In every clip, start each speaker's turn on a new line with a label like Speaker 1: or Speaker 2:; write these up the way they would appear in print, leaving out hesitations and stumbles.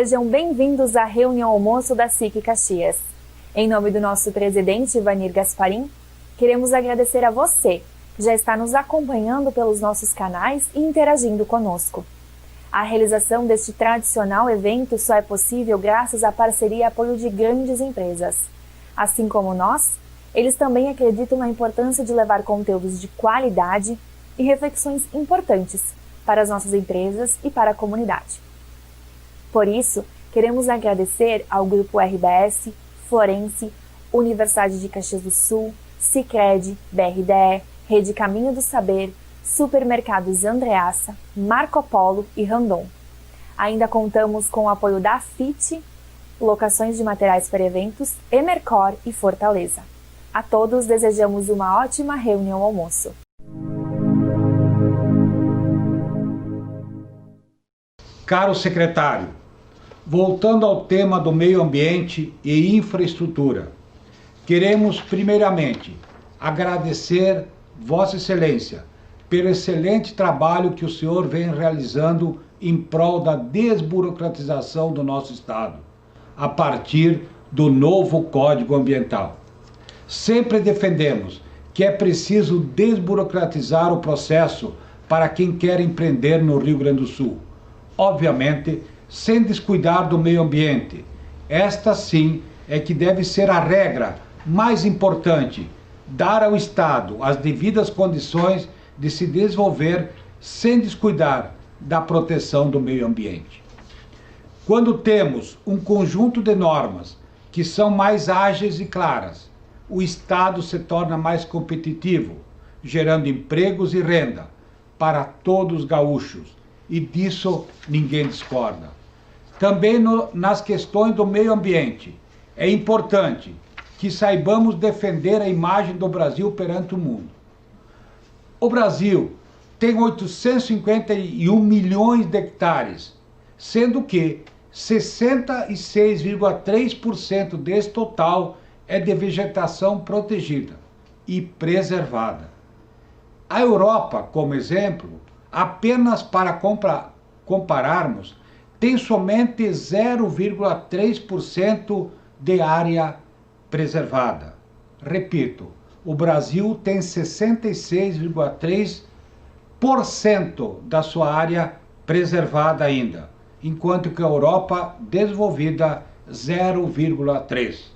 Speaker 1: Sejam bem-vindos à reunião almoço da SIC Caxias. Em nome do nosso presidente, Vanir Gasparim, queremos agradecer a você que já está nos acompanhando pelos nossos canais e interagindo conosco. A realização deste tradicional evento só é possível graças à parceria e apoio de grandes empresas. Assim como nós, eles também acreditam na importância de levar conteúdos de qualidade e reflexões importantes para as nossas empresas e para a comunidade. Por isso, queremos agradecer ao Grupo RBS, Florense, Universidade de Caxias do Sul, Sicredi, BRDE, Rede Caminho do Saber, Supermercados Andreassa, Marco Polo e Randon. Ainda contamos com o apoio da FIT, Locações de Materiais para Eventos, Emercor e Fortaleza. A todos desejamos uma ótima reunião almoço.
Speaker 2: Caro secretário, voltando ao tema do meio ambiente e infraestrutura, queremos primeiramente agradecer Vossa Excelência pelo excelente trabalho que o senhor vem realizando em prol da desburocratização do nosso Estado, a partir do novo Código Ambiental. Sempre defendemos que é preciso desburocratizar o processo para quem quer empreender no Rio Grande do Sul. Obviamente, sem descuidar do meio ambiente. Esta sim é que deve ser a regra mais importante, dar ao Estado as devidas condições de se desenvolver sem descuidar da proteção do meio ambiente. Quando temos um conjunto de normas que são mais ágeis e claras, o Estado se torna mais competitivo, gerando empregos e renda para todos os gaúchos. E disso ninguém discorda. Também nas questões do meio ambiente, é importante que saibamos defender a imagem do Brasil perante o mundo. O Brasil tem 851 milhões de hectares, sendo que 66,3% desse total é de vegetação protegida e preservada. A Europa, como exemplo, apenas para compararmos, tem somente 0,3% de área preservada. Repito, o Brasil tem 66,3% da sua área preservada ainda, enquanto que a Europa desenvolvida 0,3%.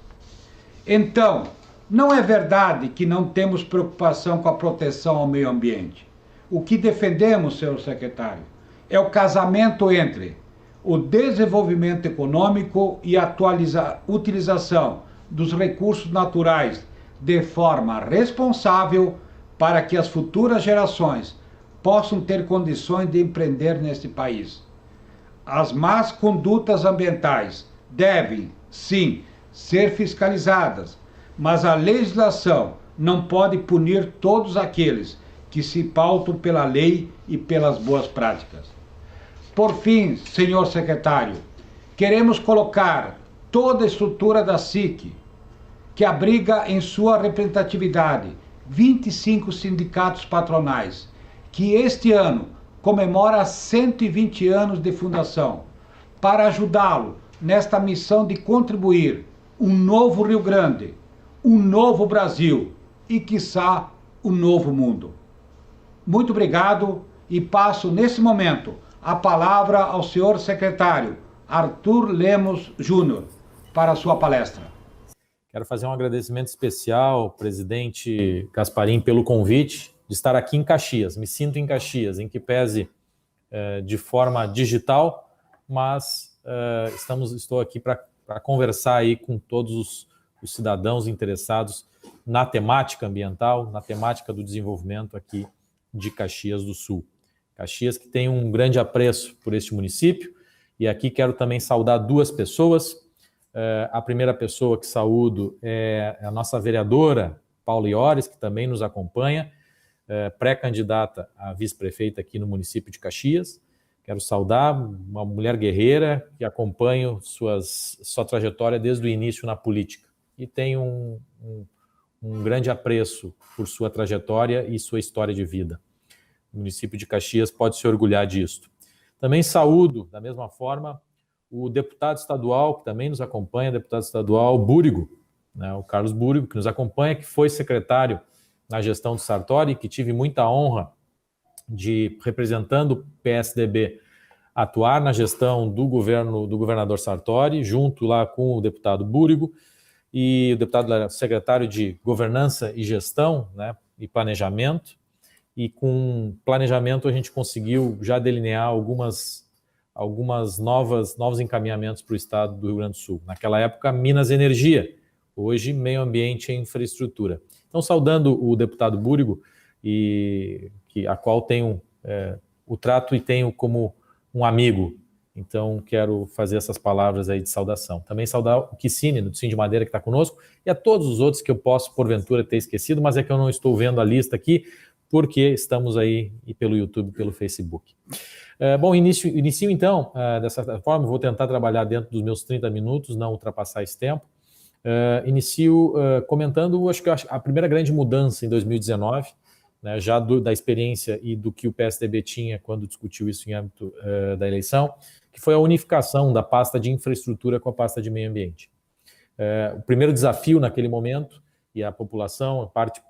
Speaker 2: Então, não é verdade que não temos preocupação com a proteção ao meio ambiente. O que defendemos, senhor secretário, é o casamento entre o desenvolvimento econômico e a utilização dos recursos naturais de forma responsável para que as futuras gerações possam ter condições de empreender neste país. As más condutas ambientais devem, sim, ser fiscalizadas, mas a legislação não pode punir todos aqueles que se pautam pela lei e pelas boas práticas. Por fim, senhor secretário, queremos colocar toda a estrutura da SIC, que abriga em sua representatividade 25 sindicatos patronais, que este ano comemora 120 anos de fundação, para ajudá-lo nesta missão de contribuir um novo Rio Grande, um novo Brasil e, quiçá, um novo mundo. Muito obrigado e passo, nesse momento, a palavra ao senhor secretário Arthur Lemos Júnior para a sua palestra.
Speaker 3: Quero fazer um agradecimento especial ao presidente Gasparim pelo convite de estar aqui em Caxias. Me sinto em Caxias, em que pese de forma digital, mas estou aqui para conversar aí com todos os cidadãos interessados na temática ambiental, na temática do desenvolvimento aqui de Caxias do Sul. Caxias que tem um grande apreço por este município, e aqui quero também saudar duas pessoas. A primeira pessoa que saúdo é a nossa vereadora, Paula Iores, que também nos acompanha, pré-candidata a vice-prefeita aqui no município de Caxias. Quero saudar uma mulher guerreira que acompanho sua trajetória desde o início na política e tenho um grande apreço por sua trajetória e sua história de vida. O município de Caxias pode se orgulhar disso. Também saúdo, da mesma forma, o deputado estadual, que também nos acompanha, deputado estadual Búrigo, né, o Carlos Búrigo, que nos acompanha, que foi secretário na gestão do Sartori, que tive muita honra de, representando o PSDB, atuar na gestão do governador Sartori, junto lá com o deputado Búrigo, e o deputado secretário de Governança e Gestão, né, e Planejamento, e com planejamento a gente conseguiu já delinear alguns novos encaminhamentos para o estado do Rio Grande do Sul. Naquela época, Minas e Energia, hoje Meio Ambiente e Infraestrutura. Então, saudando o deputado Búrigo, a qual tenho o trato e tenho como um amigo. Então, quero fazer essas palavras aí de saudação. Também saudar o Kissine, do Sim de Madeira, que está conosco, e a todos os outros que eu posso, porventura, ter esquecido, mas é que eu não estou vendo a lista aqui, porque estamos aí e pelo YouTube e pelo Facebook. Bom, inicio então, dessa forma, vou tentar trabalhar dentro dos meus 30 minutos, não ultrapassar esse tempo. Inicio comentando, acho que a primeira grande mudança em 2019, né, já da experiência e do que o PSDB tinha quando discutiu isso em âmbito da eleição, que foi a unificação da pasta de infraestrutura com a pasta de meio ambiente. O primeiro desafio naquele momento, e a população, a parte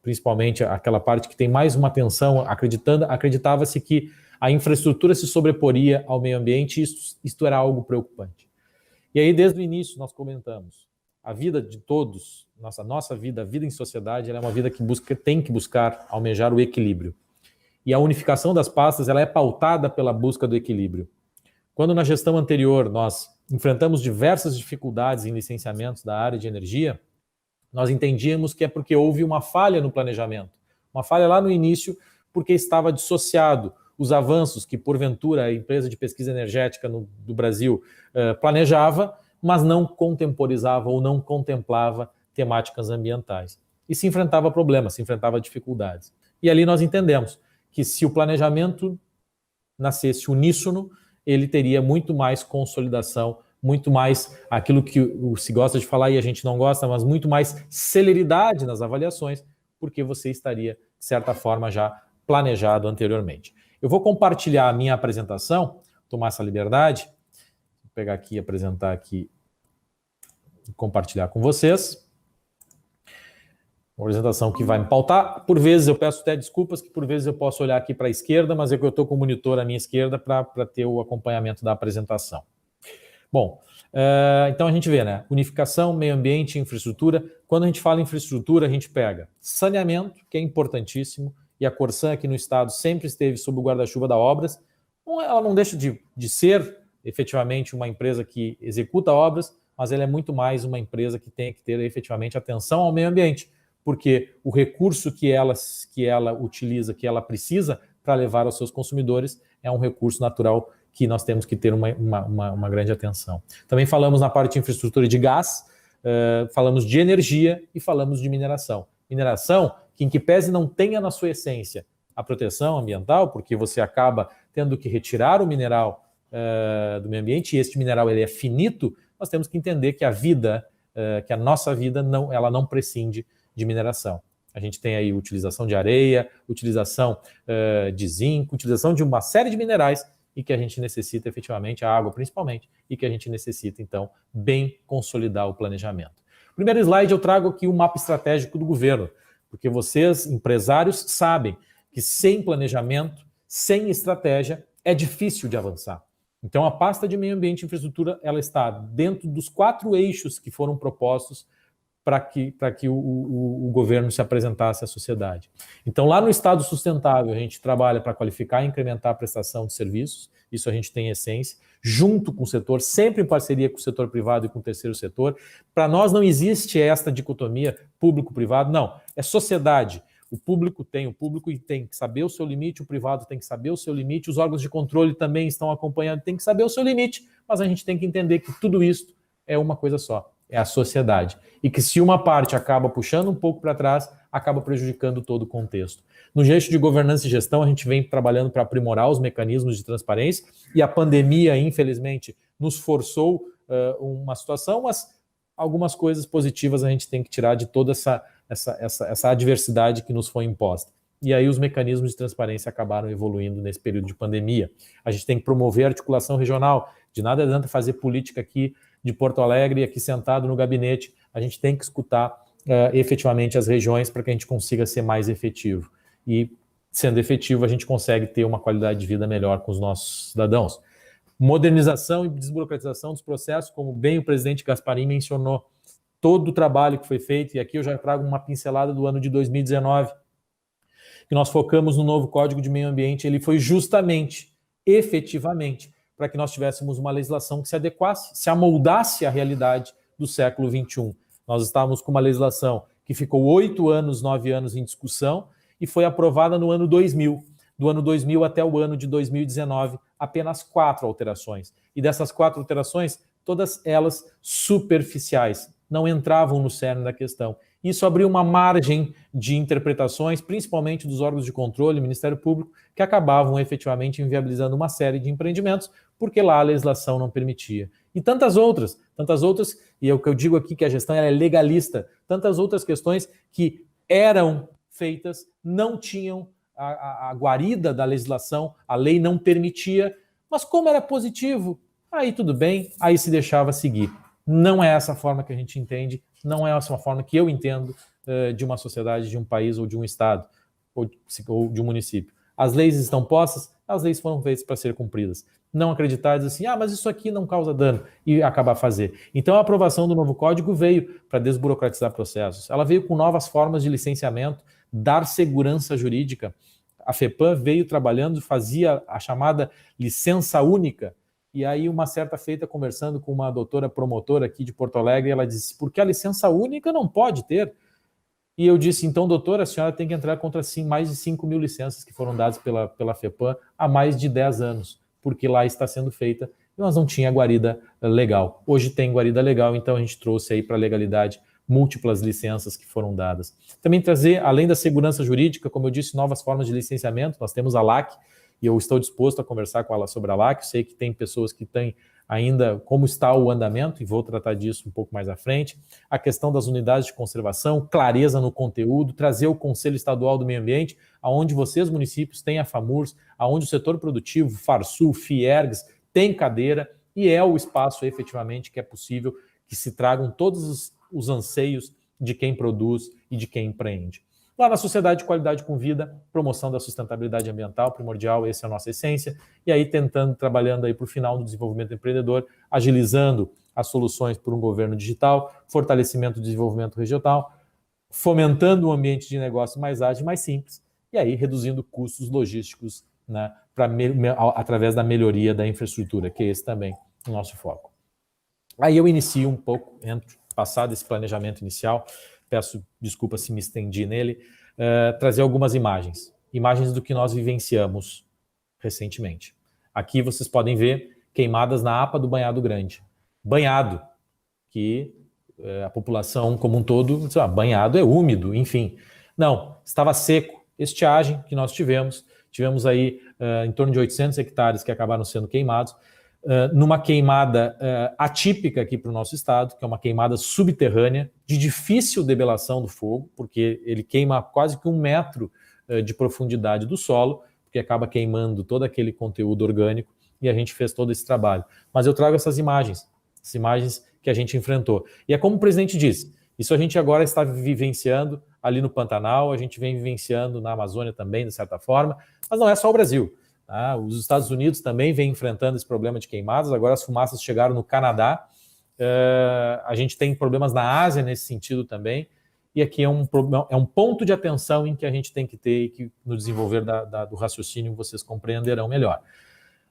Speaker 3: principalmente aquela parte que tem mais uma atenção, acreditava-se que a infraestrutura se sobreporia ao meio ambiente, e isto era algo preocupante. E aí, desde o início, nós comentamos, a vida de todos, nossa vida, a vida em sociedade, ela é uma vida que tem que buscar almejar o equilíbrio. E a unificação das pastas, ela é pautada pela busca do equilíbrio. Quando na gestão anterior nós enfrentamos diversas dificuldades em licenciamentos da área de energia, nós entendíamos que é porque houve uma falha no planejamento. Uma falha lá no início, porque estava dissociado os avanços que, porventura, a empresa de pesquisa energética do Brasil planejava, mas não contemporizava ou não contemplava temáticas ambientais. E se enfrentava problemas, se enfrentava dificuldades. E ali nós entendemos que se o planejamento nascesse uníssono, ele teria muito mais consolidação, muito mais aquilo que se gosta de falar e a gente não gosta, mas muito mais celeridade nas avaliações, porque você estaria, de certa forma, já planejado anteriormente. Eu vou compartilhar a minha apresentação, tomar essa liberdade, vou pegar aqui, apresentar aqui e compartilhar com vocês. Uma apresentação que vai me pautar. Por vezes eu peço até desculpas, que por vezes eu posso olhar aqui para a esquerda, mas é que eu estou com o monitor à minha esquerda para ter o acompanhamento da apresentação. Bom, então a gente vê, né? Unificação, meio ambiente, infraestrutura. Quando a gente fala em infraestrutura, a gente pega saneamento, que é importantíssimo, e a Corsan aqui no estado sempre esteve sob o guarda-chuva da obras. Ela não deixa de ser efetivamente uma empresa que executa obras, mas ela é muito mais uma empresa que tem que ter efetivamente atenção ao meio ambiente, porque o recurso que ela utiliza, que ela precisa para levar aos seus consumidores, é um recurso natural que nós temos que ter uma grande atenção. Também falamos na parte de infraestrutura de gás, falamos de energia e falamos de mineração. Mineração que, em que pese não tenha na sua essência a proteção ambiental, porque você acaba tendo que retirar o mineral do meio ambiente, e este mineral ele é finito, nós temos que entender que que a nossa vida ela não prescinde de mineração. A gente tem aí utilização de areia, utilização de zinco, utilização de uma série de minerais e que a gente necessita efetivamente, a água principalmente, e que a gente necessita, então, bem consolidar o planejamento. Primeiro slide, eu trago aqui o mapa estratégico do governo, porque vocês, empresários, sabem que sem planejamento, sem estratégia, é difícil de avançar. Então, a pasta de meio ambiente e infraestrutura, ela está dentro dos 4 eixos que foram propostos para que o governo se apresentasse à sociedade. Então, lá no Estado Sustentável, a gente trabalha para qualificar e incrementar a prestação de serviços, isso a gente tem essência, junto com o setor, sempre em parceria com o setor privado e com o terceiro setor. Para nós não existe esta dicotomia público-privado, não, é sociedade. O público tem que saber o seu limite, o privado tem que saber o seu limite, os órgãos de controle também estão acompanhando, tem que saber o seu limite, mas a gente tem que entender que tudo isso é uma coisa só, é a sociedade. E que se uma parte acaba puxando um pouco para trás, acaba prejudicando todo o contexto. No eixo de governança e gestão, a gente vem trabalhando para aprimorar os mecanismos de transparência, e a pandemia, infelizmente, nos forçou uma situação, mas algumas coisas positivas a gente tem que tirar de toda essa adversidade que nos foi imposta. E aí os mecanismos de transparência acabaram evoluindo nesse período de pandemia. A gente tem que promover a articulação regional, De nada adianta fazer política aqui de Porto Alegre, aqui sentado no gabinete. A gente tem que escutar efetivamente as regiões para que a gente consiga ser mais efetivo. E, sendo efetivo, a gente consegue ter uma qualidade de vida melhor com os nossos cidadãos. Modernização e desburocratização dos processos, como bem o presidente Gasparim mencionou, todo o trabalho que foi feito, e aqui eu já trago uma pincelada do ano de 2019, que nós focamos no novo Código de Meio Ambiente, ele foi justamente, efetivamente, para que nós tivéssemos uma legislação que se adequasse, se amoldasse à realidade do século XXI. Nós estávamos com uma legislação que ficou 8 anos, 9 anos em discussão e foi aprovada no ano 2000. Do ano 2000 até o ano de 2019, apenas 4 alterações. E dessas 4 alterações, todas elas superficiais, não entravam no cerne da questão. Isso abriu uma margem de interpretações, principalmente dos órgãos de controle, Ministério Público, que acabavam efetivamente inviabilizando uma série de empreendimentos, porque lá a legislação não permitia. E tantas outras, e é o que eu digo aqui, que a gestão é legalista, tantas outras questões que eram feitas, não tinham a guarida da legislação, a lei não permitia, mas como era positivo, aí tudo bem, aí se deixava seguir. Não é essa forma que a gente entende, não é essa forma que eu entendo de uma sociedade, de um país ou de um estado, ou de um município. As leis estão postas, as leis foram feitas para ser cumpridas. Não acreditar, dizer assim, mas isso aqui não causa dano, e acabar a fazer. Então a aprovação do novo código veio para desburocratizar processos. Ela veio com novas formas de licenciamento, dar segurança jurídica. A FEPAM veio trabalhando, fazia a chamada licença única, e aí uma certa feita, conversando com uma doutora promotora aqui de Porto Alegre, ela disse, porque a licença única não pode ter. E eu disse, então, doutora, a senhora tem que entrar contra mais de 5 mil licenças que foram dadas pela FEPAM há mais de 10 anos, porque lá está sendo feita, e nós não tinha guarida legal. Hoje tem guarida legal, então a gente trouxe aí para a legalidade múltiplas licenças que foram dadas. Também trazer, além da segurança jurídica, como eu disse, novas formas de licenciamento. Nós temos a LAC, e eu estou disposto a conversar com ela sobre a LAC. Eu sei que tem pessoas que têm ainda como está o andamento, e vou tratar disso um pouco mais à frente. A questão das unidades de conservação, clareza no conteúdo, trazer o Conselho Estadual do Meio Ambiente, aonde vocês, municípios, têm a FAMURS, aonde o setor produtivo, FARSUL, FIERGS, tem cadeira, e é o espaço efetivamente que é possível que se tragam todos os anseios de quem produz e de quem empreende. Lá na Sociedade de Qualidade com Vida, promoção da sustentabilidade ambiental, primordial, essa é a nossa essência, e aí trabalhando aí para o final do desenvolvimento empreendedor, agilizando as soluções por um governo digital, fortalecimento do desenvolvimento regional, fomentando um ambiente de negócio mais ágil, mais simples, e aí reduzindo custos logísticos, né, através da melhoria da infraestrutura, que é esse também o nosso foco. Aí eu inicio um pouco, passado esse planejamento inicial, peço desculpa se me estendi nele, trazer algumas imagens do que nós vivenciamos recentemente. Aqui vocês podem ver queimadas na APA do Banhado Grande. Banhado, que a população como um todo, banhado é úmido, enfim. Não, estava seco. Estiagem que nós tivemos aí em torno de 800 hectares que acabaram sendo queimados, numa queimada atípica aqui para o nosso estado, que é uma queimada subterrânea, de difícil debelação do fogo, porque ele queima quase que 1 metro de profundidade do solo, porque acaba queimando todo aquele conteúdo orgânico, e a gente fez todo esse trabalho. Mas eu trago essas imagens que a gente enfrentou. E é como o presidente disse, isso a gente agora está vivenciando ali no Pantanal, a gente vem vivenciando na Amazônia também, de certa forma, mas não é só o Brasil. Os Estados Unidos também vem enfrentando esse problema de queimadas, agora as fumaças chegaram no Canadá, a gente tem problemas na Ásia nesse sentido também, e aqui é um ponto de atenção em que a gente tem que ter e que no desenvolver do raciocínio vocês compreenderão melhor.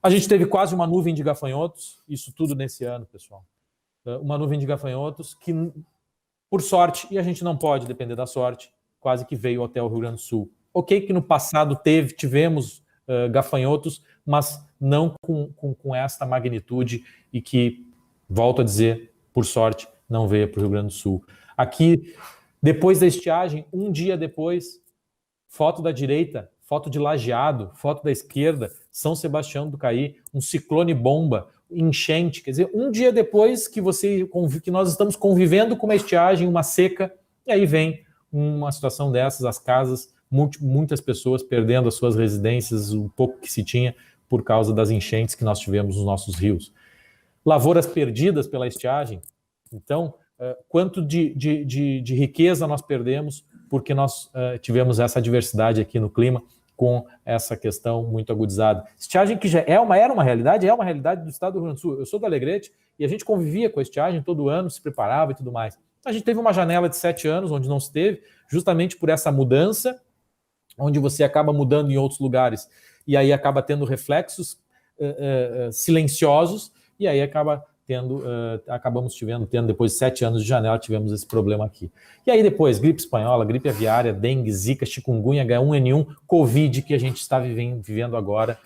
Speaker 3: A gente teve quase uma nuvem de gafanhotos, isso tudo nesse ano, pessoal. Uma nuvem de gafanhotos que, por sorte, e a gente não pode depender da sorte, quase que veio até o Rio Grande do Sul. Ok que no passado tivemos gafanhotos, mas não com esta magnitude e que, volto a dizer, por sorte, não veio para o Rio Grande do Sul. Aqui, depois da estiagem, um dia depois, foto da direita, foto de Lajeado, foto da esquerda, São Sebastião do Caí, um ciclone bomba, enchente, quer dizer, um dia depois que nós estamos convivendo com uma estiagem, uma seca, e aí vem uma situação dessas, as casas, muitas pessoas perdendo as suas residências, o pouco que se tinha, por causa das enchentes que nós tivemos nos nossos rios. lavouras perdidas pela estiagem. Então, quanto de riqueza nós perdemos porque nós tivemos essa adversidade aqui no clima com essa questão muito agudizada. Estiagem que já era uma realidade do estado do Rio Grande do Sul. Eu sou do Alegrete e a gente convivia com a estiagem todo ano, se preparava e tudo mais. A gente teve uma janela de 7 anos onde não se teve, justamente por essa mudança, onde você acaba mudando em outros lugares e aí acaba tendo reflexos silenciosos e aí acabamos tendo depois de 7 anos de janela, tivemos esse problema aqui. E aí depois, gripe espanhola, gripe aviária, dengue, zika, chikungunya, H1N1, Covid, que a gente está vivendo agora,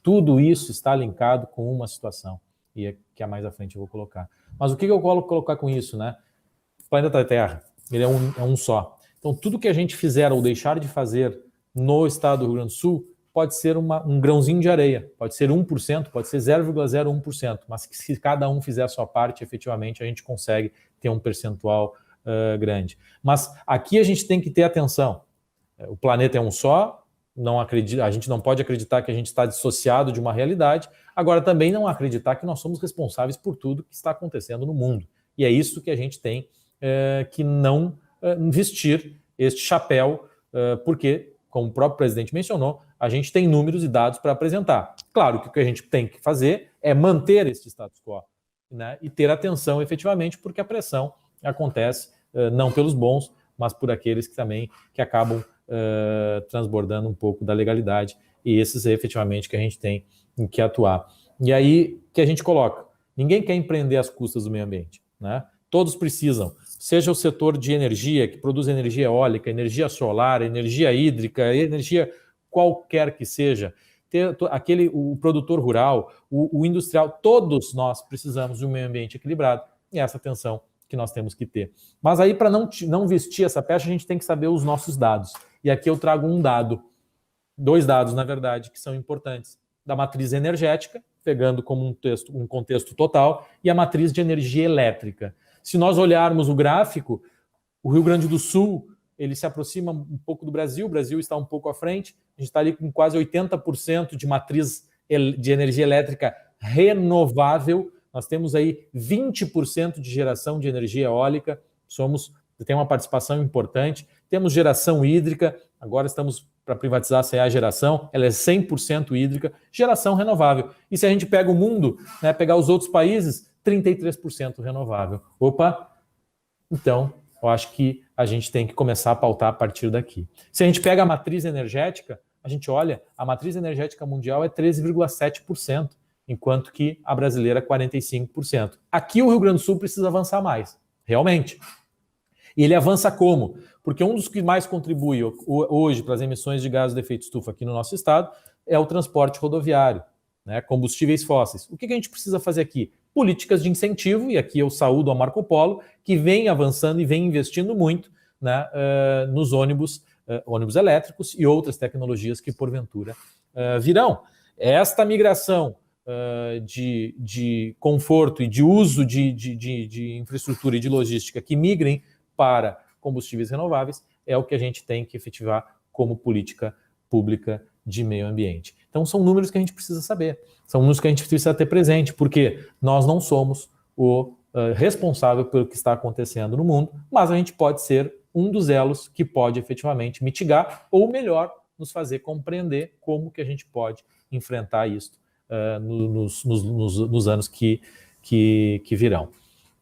Speaker 3: tudo isso está linkado com uma situação, e que mais à frente eu vou colocar. Mas o que eu vou colocar com isso, né? O planeta Terra, ele é um só. Então, tudo que a gente fizer ou deixar de fazer no estado do Rio Grande do Sul pode ser um grãozinho de areia, pode ser 1%, pode ser 0,01%, mas que se cada um fizer a sua parte, efetivamente, a gente consegue ter um percentual grande. Mas aqui a gente tem que ter atenção. O planeta é um só, a gente não pode acreditar que a gente está dissociado de uma realidade, agora também não acreditar que nós somos responsáveis por tudo que está acontecendo no mundo. E é isso que a gente tem que não vestir este chapéu, porque, como o próprio presidente mencionou, a gente tem números e dados para apresentar. Claro que o que a gente tem que fazer é manter este status quo, né, e ter atenção efetivamente, porque a pressão acontece não pelos bons, mas por aqueles que acabam transbordando um pouco da legalidade, e esses efetivamente que a gente tem em que atuar. E aí que a gente coloca, ninguém quer empreender às custas do meio ambiente, né? Todos precisam, seja o setor de energia, que produz energia eólica, energia solar, energia hídrica, energia qualquer que seja, o produtor rural, o industrial, todos nós precisamos de um meio ambiente equilibrado, e essa atenção que nós temos que ter. Mas aí, para não vestir essa pecha, a gente tem que saber os nossos dados. E aqui eu trago dois dados, na verdade, que são importantes. Da matriz energética, pegando como um contexto total, e a matriz de energia elétrica. Se nós olharmos o gráfico, o Rio Grande do Sul, ele se aproxima um pouco do Brasil, o Brasil está um pouco à frente, a gente está ali com quase 80% de matriz de energia elétrica renovável, nós temos aí 20% de geração de energia eólica, tem uma participação importante, temos geração hídrica, agora estamos para privatizar a CEA Geração, ela é 100% hídrica, geração renovável. E se a gente pega o mundo, né, pegar os outros países, 33% renovável. Opa! Então, eu acho que a gente tem que começar a pautar a partir daqui. Se a gente pega a matriz energética, a gente olha, a matriz energética mundial é 13,7%, enquanto que a brasileira é 45%. Aqui o Rio Grande do Sul precisa avançar mais, realmente. E ele avança como? Porque um dos que mais contribui hoje para as emissões de gases de efeito estufa aqui no nosso estado é o transporte rodoviário, né, combustíveis fósseis. O que a gente precisa fazer aqui? Políticas de incentivo, e aqui eu saúdo a Marco Polo, que vem avançando e vem investindo muito, né, nos ônibus elétricos e outras tecnologias que porventura virão. Esta migração de conforto e de uso de infraestrutura e de logística que migrem para combustíveis renováveis é o que a gente tem que efetivar como política pública de meio ambiente. Então são números que a gente precisa saber, são números que a gente precisa ter presente, porque nós não somos o responsável pelo que está acontecendo no mundo, mas a gente pode ser um dos elos que pode efetivamente mitigar ou melhor, nos fazer compreender como que a gente pode enfrentar isso nos anos que virão.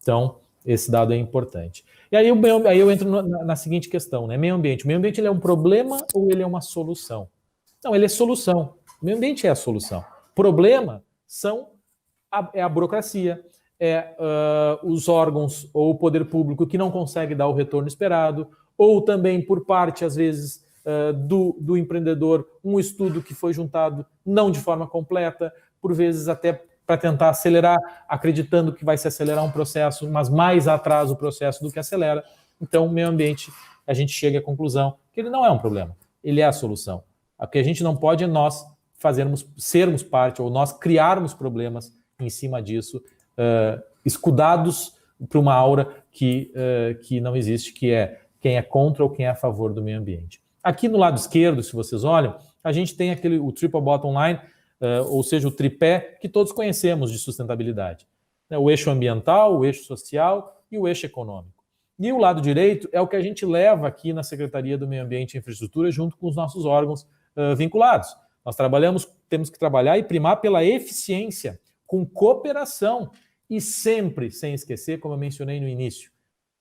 Speaker 3: Então, esse dado é importante. E aí eu entro na seguinte questão, né? Meio ambiente. O meio ambiente ele é um problema ou ele é uma solução? Não, ele é solução. O meio ambiente é a solução. Problema é a burocracia, os órgãos ou o poder público que não consegue dar o retorno esperado, ou também por parte, às vezes, do empreendedor, um estudo que foi juntado não de forma completa, por vezes até para tentar acelerar, acreditando que vai se acelerar um processo, mas mais atrasa o processo do que acelera. Então, o meio ambiente, a gente chega à conclusão que ele não é um problema, ele é a solução. O que a gente não pode é nós sermos parte, ou nós criarmos problemas em cima disso, escudados para uma aura que não existe, que é quem é contra ou quem é a favor do meio ambiente. Aqui no lado esquerdo, se vocês olham, a gente tem o triple bottom line, ou seja, o tripé que todos conhecemos de sustentabilidade. né? O eixo ambiental, o eixo social e o eixo econômico. E o lado direito é o que a gente leva aqui na Secretaria do Meio Ambiente e Infraestrutura junto com os nossos órgãos vinculados. Nós temos que trabalhar e primar pela eficiência, com cooperação e sempre, sem esquecer, como eu mencionei no início,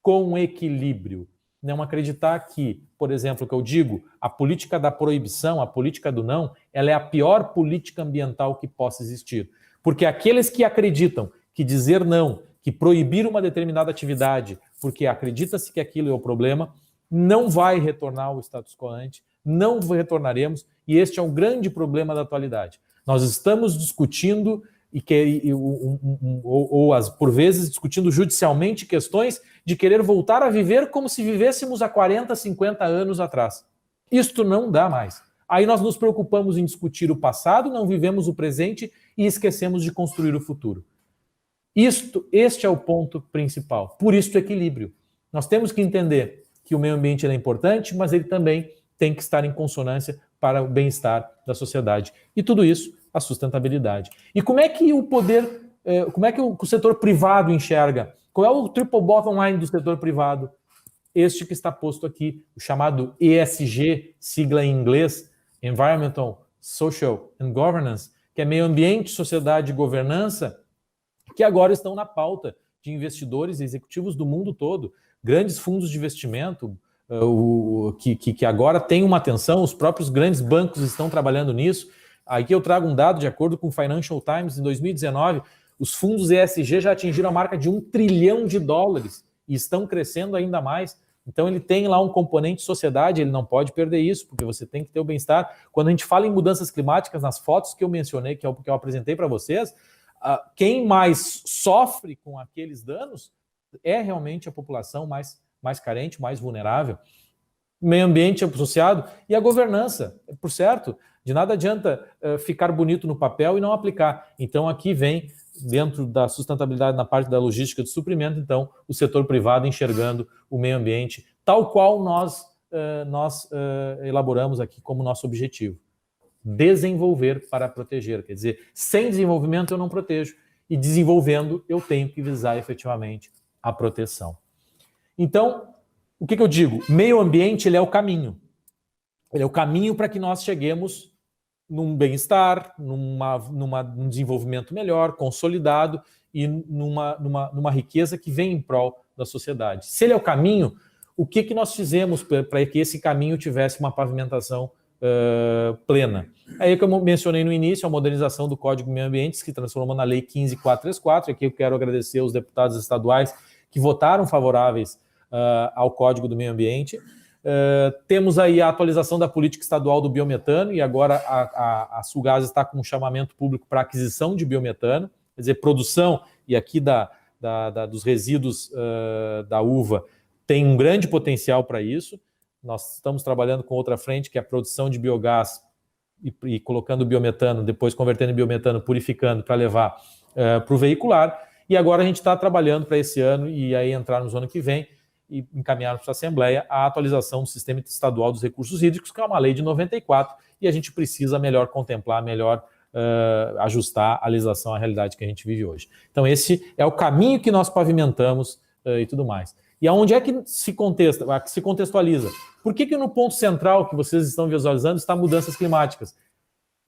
Speaker 3: com equilíbrio. Não acreditar que, por exemplo, o que eu digo, a política da proibição, a política do não, ela é a pior política ambiental que possa existir. Porque aqueles que acreditam que dizer não, que proibir uma determinada atividade, porque acredita-se que aquilo é o problema, não vai retornar ao status quo ante, não retornaremos, e este é um grande problema da atualidade. Nós estamos discutindo por vezes discutindo judicialmente questões de querer voltar a viver como se vivêssemos há 40, 50 anos atrás. Isto não dá mais. Aí nós nos preocupamos em discutir o passado, não vivemos o presente e esquecemos de construir o futuro. Este é o ponto principal. Por isso o equilíbrio. Nós temos que entender que o meio ambiente é importante, mas ele também tem que estar em consonância para o bem-estar da sociedade. E tudo isso, a sustentabilidade. E como é que o setor privado enxerga? Qual é o triple bottom line do setor privado? Este que está posto aqui, o chamado ESG, sigla em inglês, Environmental, Social and Governance, que é meio ambiente, sociedade e governança, que agora estão na pauta de investidores e executivos do mundo todo. Grandes fundos de investimento, que agora têm uma atenção, os próprios grandes bancos estão trabalhando nisso. Aqui eu trago um dado, de acordo com o Financial Times, em 2019, os fundos ESG já atingiram a marca de $1 trilhão e estão crescendo ainda mais. Então ele tem lá um componente sociedade, ele não pode perder isso, porque você tem que ter o bem-estar. Quando a gente fala em mudanças climáticas, nas fotos que eu mencionei, que eu apresentei para vocês, quem mais sofre com aqueles danos é realmente a população mais carente, mais vulnerável. O meio ambiente associado e a governança, por certo, de nada adianta ficar bonito no papel e não aplicar. Então aqui vem, dentro da sustentabilidade na parte da logística de suprimento, então o setor privado enxergando o meio ambiente, tal qual nós elaboramos aqui como nosso objetivo. Desenvolver para proteger, quer dizer, sem desenvolvimento eu não protejo, e desenvolvendo eu tenho que visar efetivamente a proteção. Então, o que eu digo? Meio ambiente, ele é o caminho. Ele é o caminho para que nós cheguemos num bem-estar, num desenvolvimento melhor, consolidado e numa riqueza que vem em prol da sociedade. Se ele é o caminho, o que nós fizemos para que esse caminho tivesse uma pavimentação plena? Aí que eu mencionei no início, a modernização do Código do Meio Ambiente, que se transformou na Lei 15.434. Aqui eu quero agradecer aos deputados estaduais que votaram favoráveis ao Código do Meio Ambiente. Temos aí a atualização da política estadual do biometano, e agora a Sulgás está com um chamamento público para aquisição de biometano, quer dizer, produção, e aqui dos resíduos da uva tem um grande potencial para isso. Nós estamos trabalhando com outra frente, que é a produção de biogás e colocando biometano, depois convertendo em biometano, purificando para levar para o veicular. E agora a gente está trabalhando para esse ano e aí entrar no ano que vem e encaminharmos para a Assembleia a atualização do Sistema Estadual dos Recursos Hídricos, que é uma lei de 94, e a gente precisa melhor contemplar, melhor ajustar a legislação à realidade que a gente vive hoje. Então esse é o caminho que nós pavimentamos e tudo mais. E aonde é que se contextualiza? Por que no ponto central que vocês estão visualizando está mudanças climáticas?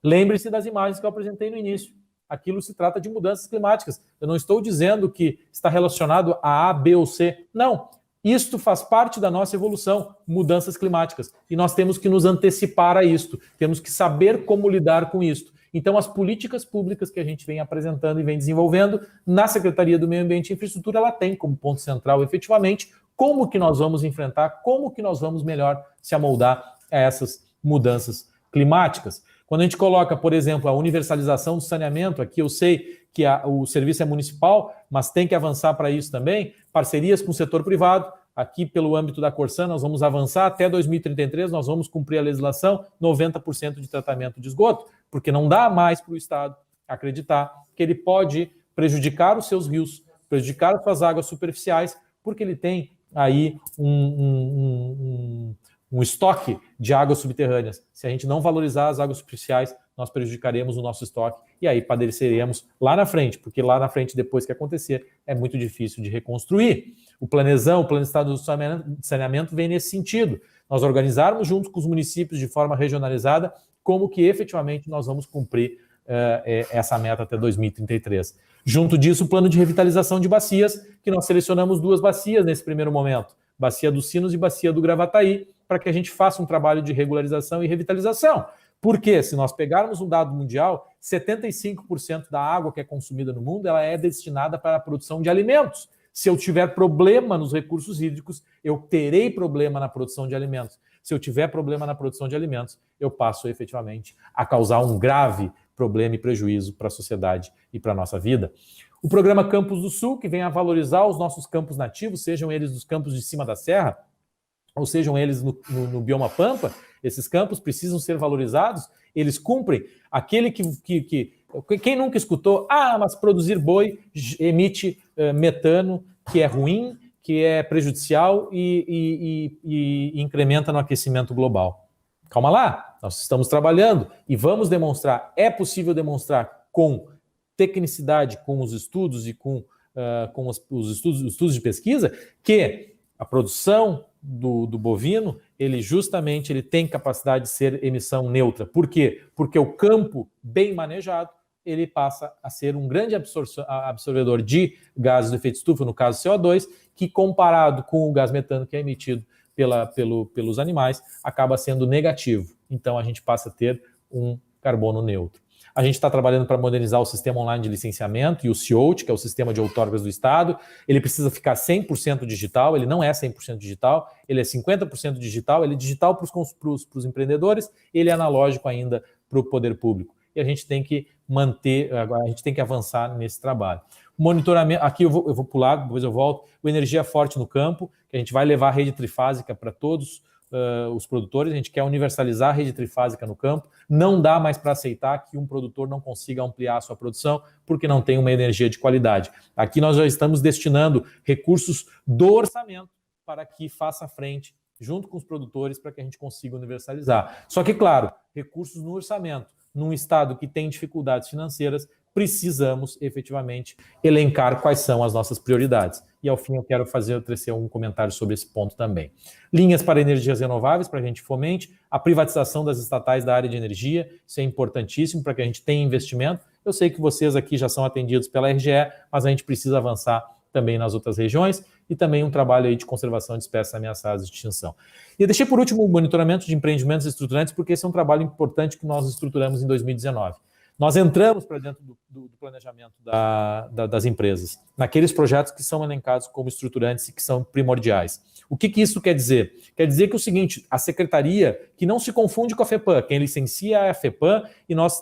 Speaker 3: Lembre-se das imagens que eu apresentei no início. Aquilo se trata de mudanças climáticas. Eu não estou dizendo que está relacionado a A, B ou C. Não. Isto faz parte da nossa evolução, mudanças climáticas. E nós temos que nos antecipar a isto. Temos que saber como lidar com isto. Então, as políticas públicas que a gente vem apresentando e vem desenvolvendo na Secretaria do Meio Ambiente e Infraestrutura, ela tem como ponto central, efetivamente, como que nós vamos enfrentar, como que nós vamos melhor se amoldar a essas mudanças climáticas. Quando a gente coloca, por exemplo, a universalização do saneamento, aqui eu sei que o serviço é municipal, mas tem que avançar para isso também, parcerias com o setor privado. Aqui, pelo âmbito da Corsan, nós vamos avançar até 2033, nós vamos cumprir a legislação, 90% de tratamento de esgoto, porque não dá mais para o Estado acreditar que ele pode prejudicar os seus rios, prejudicar as suas águas superficiais, porque ele tem aí um estoque de águas subterrâneas. Se a gente não valorizar as águas superficiais, nós prejudicaremos o nosso estoque e aí padeceremos lá na frente, porque lá na frente, depois que acontecer, é muito difícil de reconstruir. O Planezão, o Plano de Estado de Saneamento vem nesse sentido. Nós organizarmos junto com os municípios de forma regionalizada como que efetivamente nós vamos cumprir essa meta até 2033. Junto disso, o plano de revitalização de bacias, que nós selecionamos 2 bacias nesse primeiro momento, Bacia dos Sinos e Bacia do Gravataí, para que a gente faça um trabalho de regularização e revitalização. Porque, se nós pegarmos um dado mundial, 75% da água que é consumida no mundo ela é destinada para a produção de alimentos. Se eu tiver problema nos recursos hídricos, eu terei problema na produção de alimentos. Se eu tiver problema na produção de alimentos, eu passo efetivamente a causar um grave problema e prejuízo para a sociedade e para a nossa vida. O programa Campos do Sul, que vem a valorizar os nossos campos nativos, sejam eles dos campos de cima da serra, ou sejam eles no bioma Pampa, esses campos precisam ser valorizados, eles cumprem aquele quem nunca escutou, mas produzir boi emite metano, que é ruim, que é prejudicial e incrementa no aquecimento global. Calma lá, nós estamos trabalhando e vamos demonstrar, é possível demonstrar com tecnicidade, com os estudos e com os estudos de pesquisa, que a produção do bovino, ele tem capacidade de ser emissão neutra. Por quê? Porque o campo bem manejado, ele passa a ser um grande absorvedor de gases do efeito estufa, no caso CO2, que comparado com o gás metano que é emitido pelos animais, acaba sendo negativo. Então a gente passa a ter um carbono neutro. A gente está trabalhando para modernizar o sistema online de licenciamento e o CIOT, que é o sistema de outorgas do Estado. Ele precisa ficar 100% digital, ele não é 100% digital, ele é 50% digital, ele é digital para os empreendedores, ele é analógico ainda para o poder público. E a gente tem que a gente tem que avançar nesse trabalho. Monitoramento, aqui eu vou pular, depois eu volto, o Energia Forte no Campo, que a gente vai levar a rede trifásica para todos os produtores, a gente quer universalizar a rede trifásica no campo, não dá mais para aceitar que um produtor não consiga ampliar a sua produção porque não tem uma energia de qualidade. Aqui nós já estamos destinando recursos do orçamento para que faça frente junto com os produtores para que a gente consiga universalizar. Só que, claro, recursos no orçamento, num estado que tem dificuldades financeiras, precisamos efetivamente elencar quais são as nossas prioridades. E ao fim eu quero tecer um comentário sobre esse ponto também. Linhas para energias renováveis, para que a gente fomente a privatização das estatais da área de energia, isso é importantíssimo para que a gente tenha investimento. Eu sei que vocês aqui já são atendidos pela RGE, mas a gente precisa avançar também nas outras regiões e também um trabalho aí de conservação de espécies ameaçadas de extinção. E eu deixei por último o monitoramento de empreendimentos estruturantes, porque esse é um trabalho importante que nós estruturamos em 2019. Nós entramos para dentro do planejamento das empresas, naqueles projetos que são elencados como estruturantes e que são primordiais. O que isso quer dizer? Quer dizer que é o seguinte, a secretaria, que não se confunde com a FEPAM, quem licencia é a FEPAM e nós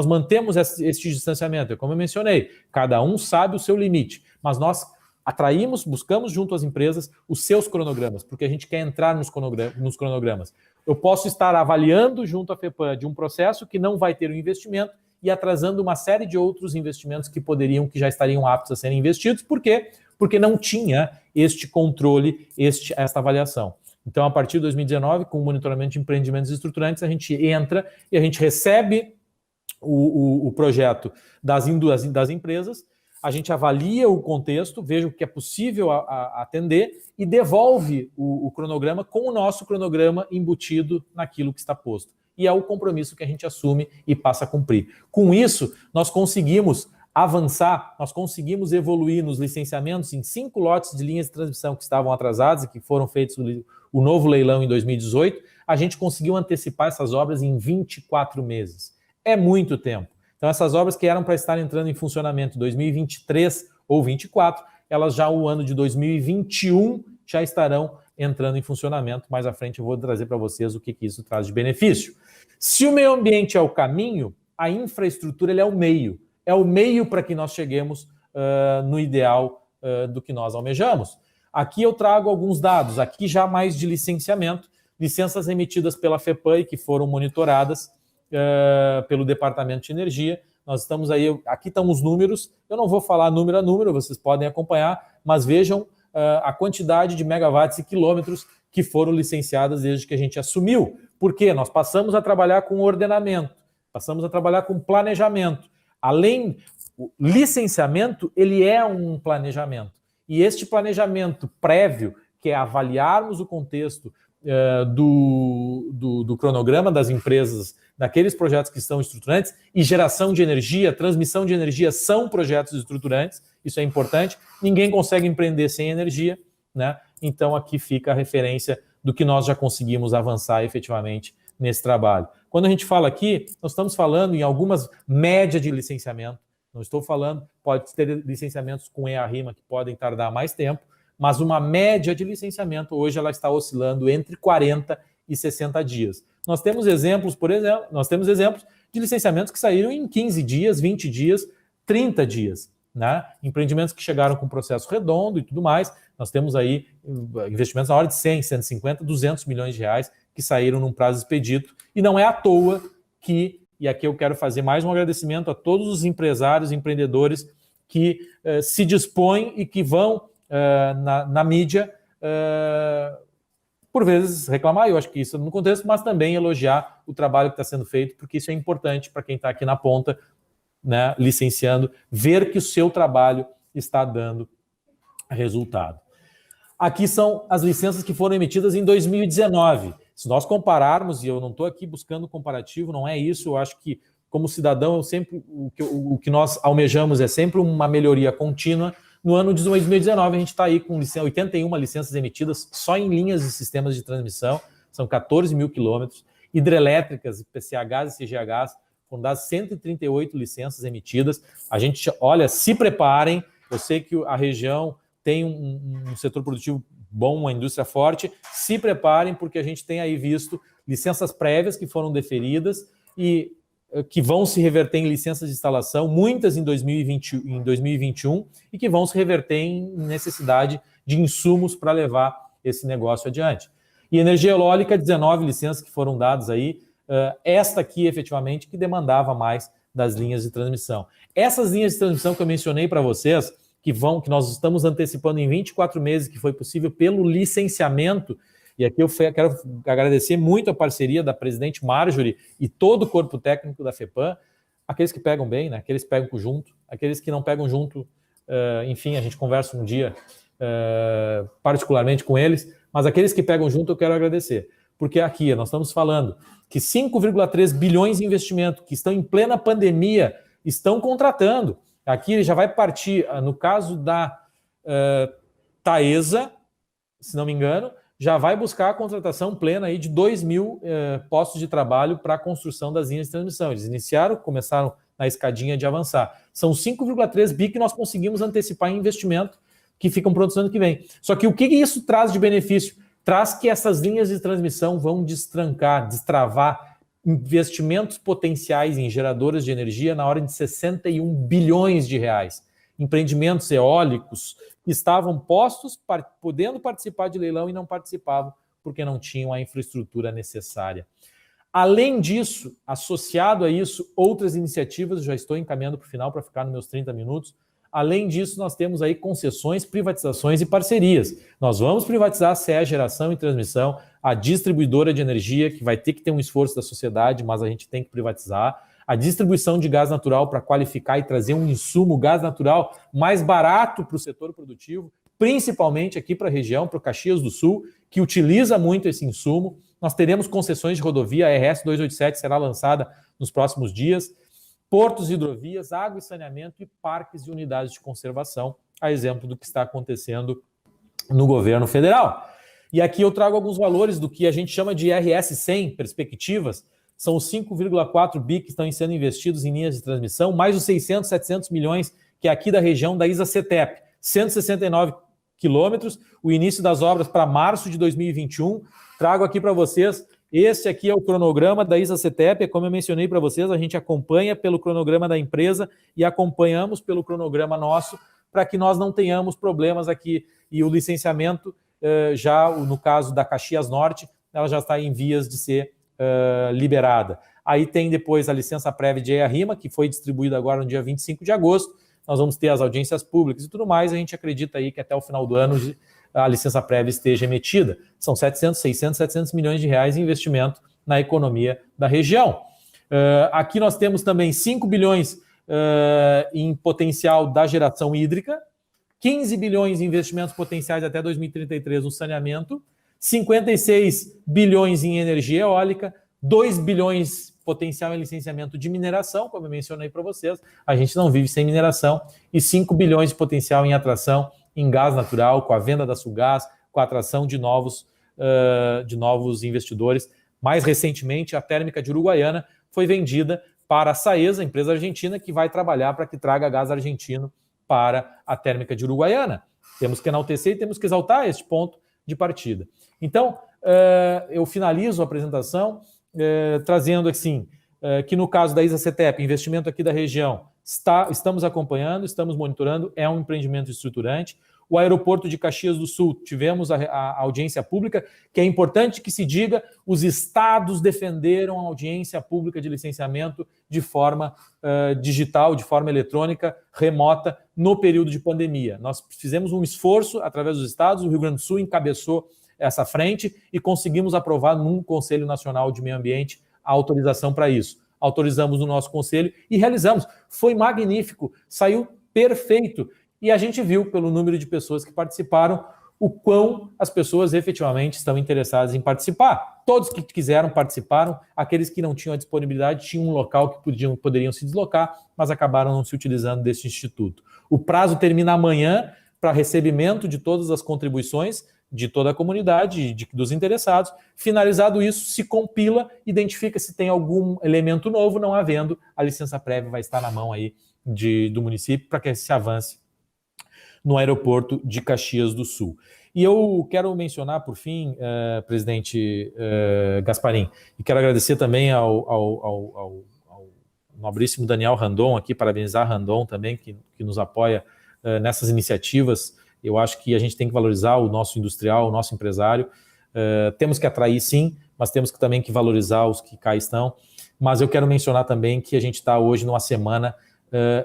Speaker 3: mantemos este distanciamento. Como eu mencionei, cada um sabe o seu limite, mas nós buscamos junto às empresas os seus cronogramas, porque a gente quer entrar nos cronogramas. Eu posso estar avaliando junto à FEPAM de um processo que não vai ter um investimento e atrasando uma série de outros investimentos que já estariam aptos a serem investidos. Por quê? Porque não tinha este controle, esta avaliação. Então, a partir de 2019, com o monitoramento de empreendimentos estruturantes, a gente entra e a gente recebe o projeto das empresas, a gente avalia o contexto, veja o que é possível atender e devolve o cronograma com o nosso cronograma embutido naquilo que está posto. E é o compromisso que a gente assume e passa a cumprir. Com isso, nós conseguimos avançar, nós conseguimos evoluir nos licenciamentos em 5 lotes de linhas de transmissão que estavam atrasados e que foram feitos o novo leilão em 2018. A gente conseguiu antecipar essas obras em 24 meses. É muito tempo. Então, essas obras que eram para estar entrando em funcionamento em 2023 ou 2024, elas já o ano de 2021 já estarão entrando em funcionamento. Mais à frente eu vou trazer para vocês o que isso traz de benefício. Se o meio ambiente é o caminho, a infraestrutura é o meio. É o meio para que nós cheguemos no ideal do que nós almejamos. Aqui eu trago alguns dados, aqui já mais de licenciamento, licenças emitidas pela FEPAM e que foram monitoradas pelo Departamento de Energia. Nós estamos aí, aqui estão os números, eu não vou falar número a número, vocês podem acompanhar, mas vejam a quantidade de megawatts e quilômetros que foram licenciadas desde que a gente assumiu. Por quê? Nós passamos a trabalhar com ordenamento. Passamos a trabalhar com planejamento. Além, o licenciamento, ele é um planejamento. E este planejamento prévio, que é avaliarmos o contexto do cronograma das empresas, daqueles projetos que são estruturantes, e geração de energia, transmissão de energia são projetos estruturantes, isso é importante. Ninguém consegue empreender sem energia, né? Então aqui fica a referência do que nós já conseguimos avançar efetivamente nesse trabalho. Quando a gente fala aqui, nós estamos falando em algumas médias de licenciamento. Não estou falando, pode ter licenciamentos com EA-RIMA que podem tardar mais tempo, mas uma média de licenciamento hoje ela está oscilando entre 40 e 60 dias. Nós temos exemplos, por exemplo, de licenciamentos que saíram em 15 dias, 20 dias, 30 dias, né? Empreendimentos que chegaram com processo redondo e tudo mais. Nós temos aí investimentos na ordem de 100, 150, 200 milhões de reais que saíram num prazo expedito. E não é à toa que, e aqui eu quero fazer mais um agradecimento a todos os empresários, empreendedores que se dispõem e que vão na mídia, por vezes reclamar, eu acho que isso no contexto, mas também elogiar o trabalho que está sendo feito, porque isso é importante para quem está aqui na ponta, né, licenciando, ver que o seu trabalho está dando resultado. Aqui são as licenças que foram emitidas em 2019. Se nós compararmos, e eu não estou aqui buscando comparativo, não é isso, eu acho que como cidadão, o que nós almejamos é sempre uma melhoria contínua. No ano de 2019, a gente está aí com 81 licenças emitidas só em linhas e sistemas de transmissão, são 14 mil quilômetros. Hidrelétricas, PCHs e CGHs, foram dadas 138 licenças emitidas. A gente, olha, se preparem, eu sei que a região tem um setor produtivo bom, uma indústria forte, se preparem, porque a gente tem aí visto licenças prévias que foram deferidas e que vão se reverter em licenças de instalação, muitas em 2021, e que vão se reverter em necessidade de insumos para levar esse negócio adiante. E energia eólica, 19 licenças que foram dadas aí, esta aqui efetivamente que demandava mais das linhas de transmissão. Essas linhas de transmissão que eu mencionei para vocês, que nós estamos antecipando em 24 meses, que foi possível pelo licenciamento. E aqui eu quero agradecer muito a parceria da presidente Marjorie e todo o corpo técnico da FEPAM, aqueles que pegam bem, né? Aqueles que pegam junto, aqueles que não pegam junto, enfim, a gente conversa um dia particularmente com eles, mas aqueles que pegam junto eu quero agradecer, porque aqui nós estamos falando que 5,3 bilhões em investimento, que estão em plena pandemia, estão contratando. Aqui ele já vai partir, no caso da Taesa, se não me engano, já vai buscar a contratação plena aí de 2 mil postos de trabalho para a construção das linhas de transmissão. Eles começaram na escadinha de avançar. São 5,3 bi que nós conseguimos antecipar em investimento que ficam prontos no ano que vem. Só que o que isso traz de benefício? Traz que essas linhas de transmissão vão destravar investimentos potenciais em geradoras de energia na ordem de 61 bilhões de reais. Empreendimentos eólicos que estavam postos, podendo participar de leilão e não participavam porque não tinham a infraestrutura necessária. Além disso, associado a isso, outras iniciativas, já estou encaminhando para o final para ficar nos meus 30 minutos. Além disso, nós temos aí concessões, privatizações e parcerias. Nós vamos privatizar a CE Geração e Transmissão, a distribuidora de energia, que vai ter que ter um esforço da sociedade, mas a gente tem que privatizar. A distribuição de gás natural para qualificar e trazer um insumo, gás natural, mais barato para o setor produtivo, principalmente aqui para a região, para o Caxias do Sul, que utiliza muito esse insumo. Nós teremos concessões de rodovia, a RS 287 será lançada nos próximos dias, portos e hidrovias, água e saneamento e parques e unidades de conservação, a exemplo do que está acontecendo no governo federal. E aqui eu trago alguns valores do que a gente chama de RS 100, perspectivas. São os 5,4 bi que estão sendo investidos em linhas de transmissão, mais os 600, 700 milhões que é aqui da região da ISA-CETEP, 169 quilômetros, o início das obras para março de 2021. Trago aqui para vocês, esse aqui é o cronograma da ISA-CETEP, como eu mencionei para vocês, a gente acompanha pelo cronograma da empresa e acompanhamos pelo cronograma nosso para que nós não tenhamos problemas aqui. E o licenciamento, já no caso da Caxias Norte, ela já está em vias de ser liberada. Aí tem depois a licença prévia de EA-RIMA, que foi distribuída agora no dia 25 de agosto. Nós vamos ter as audiências públicas e tudo mais. A gente acredita aí que até o final do ano a licença prévia esteja emitida. São 700, 600, 700 milhões de reais em investimento na economia da região. Aqui nós temos também 5 bilhões em potencial da geração hídrica, 15 bilhões em investimentos potenciais até 2033 no saneamento, 56 bilhões em energia eólica, 2 bilhões potencial em licenciamento de mineração, como eu mencionei para vocês, a gente não vive sem mineração, e 5 bilhões de potencial em atração em gás natural, com a venda da Sulgás, com a atração de novos investidores. Mais recentemente, a térmica de Uruguaiana foi vendida para a Saesa, empresa argentina, que vai trabalhar para que traga gás argentino para a térmica de Uruguaiana. Temos que enaltecer e temos que exaltar este ponto de partida. Então, eu finalizo a apresentação trazendo assim, que no caso da ISA-CETEP, investimento aqui da região, estamos acompanhando, estamos monitorando, é um empreendimento estruturante. O aeroporto de Caxias do Sul, tivemos a audiência pública, que é importante que se diga, os estados defenderam a audiência pública de licenciamento de forma digital, de forma eletrônica, remota, no período de pandemia. Nós fizemos um esforço através dos estados, o Rio Grande do Sul encabeçou essa frente e conseguimos aprovar num Conselho Nacional de Meio Ambiente a autorização para isso. Autorizamos no nosso conselho e realizamos. Foi magnífico, saiu perfeito. E a gente viu, pelo número de pessoas que participaram, o quão as pessoas efetivamente estão interessadas em participar. Todos que quiseram participaram, aqueles que não tinham a disponibilidade tinham um local que poderiam se deslocar, mas acabaram não se utilizando desse instituto. O prazo termina amanhã para recebimento de todas as contribuições de toda a comunidade, dos interessados. Finalizado isso, se compila, identifica se tem algum elemento novo, não havendo, a licença prévia vai estar na mão aí do município para que se avance no aeroporto de Caxias do Sul. E eu quero mencionar, por fim, presidente Gasparim, e quero agradecer também ao nobríssimo Daniel Randon aqui, parabenizar Randon também, que nos apoia nessas iniciativas. Eu acho que a gente tem que valorizar o nosso industrial, o nosso empresário. Temos que atrair, sim, mas temos também que valorizar os que cá estão. Mas eu quero mencionar também que a gente está hoje numa semana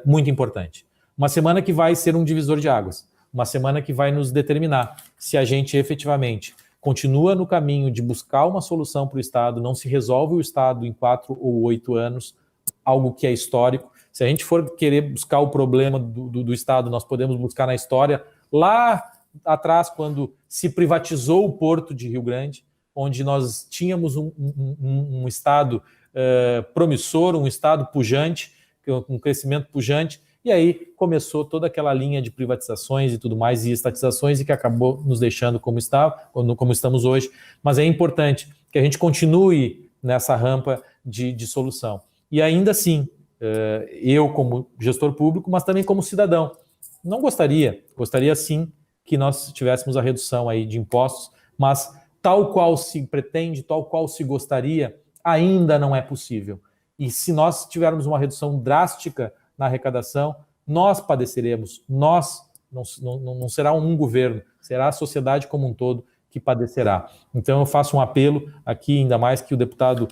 Speaker 3: muito importante. Uma semana que vai ser um divisor de águas. Uma semana que vai nos determinar se a gente efetivamente continua no caminho de buscar uma solução para o Estado, não se resolve o Estado em 4 ou 8 anos, algo que é histórico. Se a gente for querer buscar o problema do Estado, nós podemos buscar na história lá atrás, quando se privatizou o Porto de Rio Grande, onde nós tínhamos um Estado promissor, um Estado pujante, um crescimento pujante, e aí começou toda aquela linha de privatizações e tudo mais, e estatizações, e que acabou nos deixando como estamos hoje. Mas é importante que a gente continue nessa rampa de solução. E ainda assim, eu como gestor público, mas também como cidadão, não gostaria sim que nós tivéssemos a redução aí de impostos, mas tal qual se pretende, tal qual se gostaria, ainda não é possível. E se nós tivermos uma redução drástica na arrecadação, nós padeceremos, não será um governo, será a sociedade como um todo que padecerá. Então eu faço um apelo aqui, ainda mais que o deputado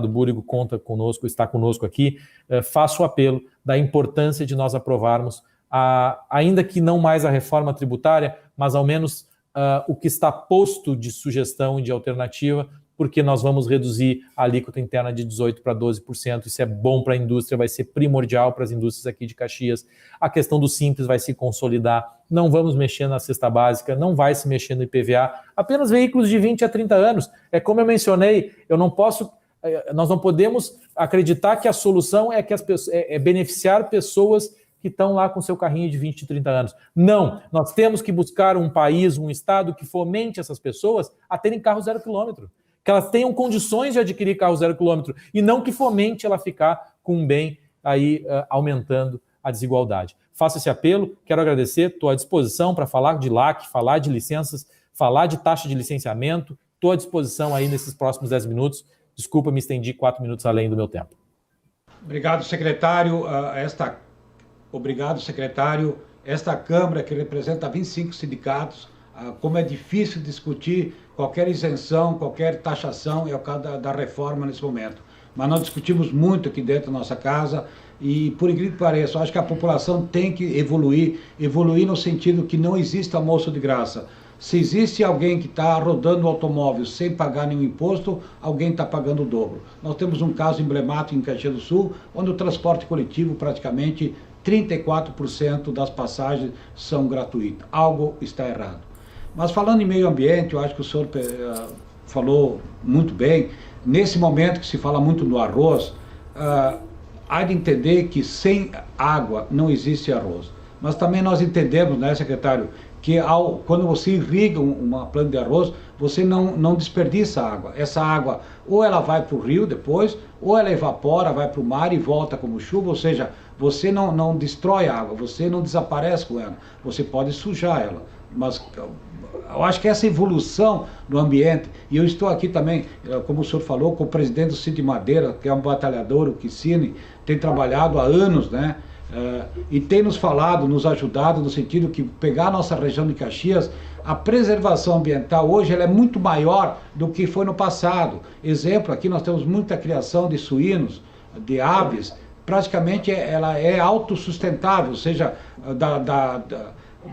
Speaker 3: Búrigo conta conosco, está conosco aqui, faço o apelo da importância de nós aprovarmos, ainda que não mais a reforma tributária, mas ao menos o que está posto de sugestão e de alternativa, porque nós vamos reduzir a alíquota interna de 18% para 12%, isso é bom para a indústria, vai ser primordial para as indústrias aqui de Caxias. A questão do Simples vai se consolidar, não vamos mexer na cesta básica, não vai se mexer no IPVA, apenas veículos de 20 a 30 anos. É como eu mencionei, nós não podemos acreditar que a solução é beneficiar pessoas que estão lá com seu carrinho de 20 e 30 anos. Não, nós temos que buscar um país, um estado que fomente essas pessoas a terem carro 0 km. Que elas tenham condições de adquirir carro 0 km e não que fomente ela ficar com um bem aí aumentando a desigualdade. Faço esse apelo, quero agradecer, estou à disposição para falar de LAC, falar de licenças, falar de taxa de licenciamento, estou à disposição aí nesses próximos 10 minutos. Desculpa, me estendi 4 minutos além do meu tempo.
Speaker 2: Obrigado, secretário. Obrigado, secretário. Esta Câmara, que representa 25 sindicatos, como é difícil discutir qualquer isenção, qualquer taxação, é o caso da reforma nesse momento. Mas nós discutimos muito aqui dentro da nossa casa e, por incrível que pareça, eu acho que a população tem que evoluir no sentido que não existe almoço de graça. Se existe alguém que está rodando o automóvel sem pagar nenhum imposto, alguém está pagando o dobro. Nós temos um caso emblemático em Caxias do Sul, onde o transporte coletivo praticamente 34% das passagens são gratuitas. Algo está errado. Mas falando em meio ambiente, eu acho que o senhor falou muito bem. Nesse momento que se fala muito no arroz, há de entender que sem água não existe arroz. Mas também nós entendemos, né, secretário, que quando você irriga uma planta de arroz, você não desperdiça água. Essa água, ou ela vai para o rio depois, ou ela evapora, vai para o mar e volta como chuva, ou seja, você não destrói a água, você não desaparece com ela, você pode sujar ela. Mas eu acho que essa evolução no ambiente, e eu estou aqui também, como o senhor falou, com o presidente do Cid Madeira, que é um batalhador, o Kicine, tem trabalhado há anos, né? E tem nos falado, nos ajudado no sentido que pegar a nossa região de Caxias, a preservação ambiental hoje ela é muito maior do que foi no passado. Exemplo, aqui nós temos muita criação de suínos, de aves, praticamente ela é autossustentável, ou seja,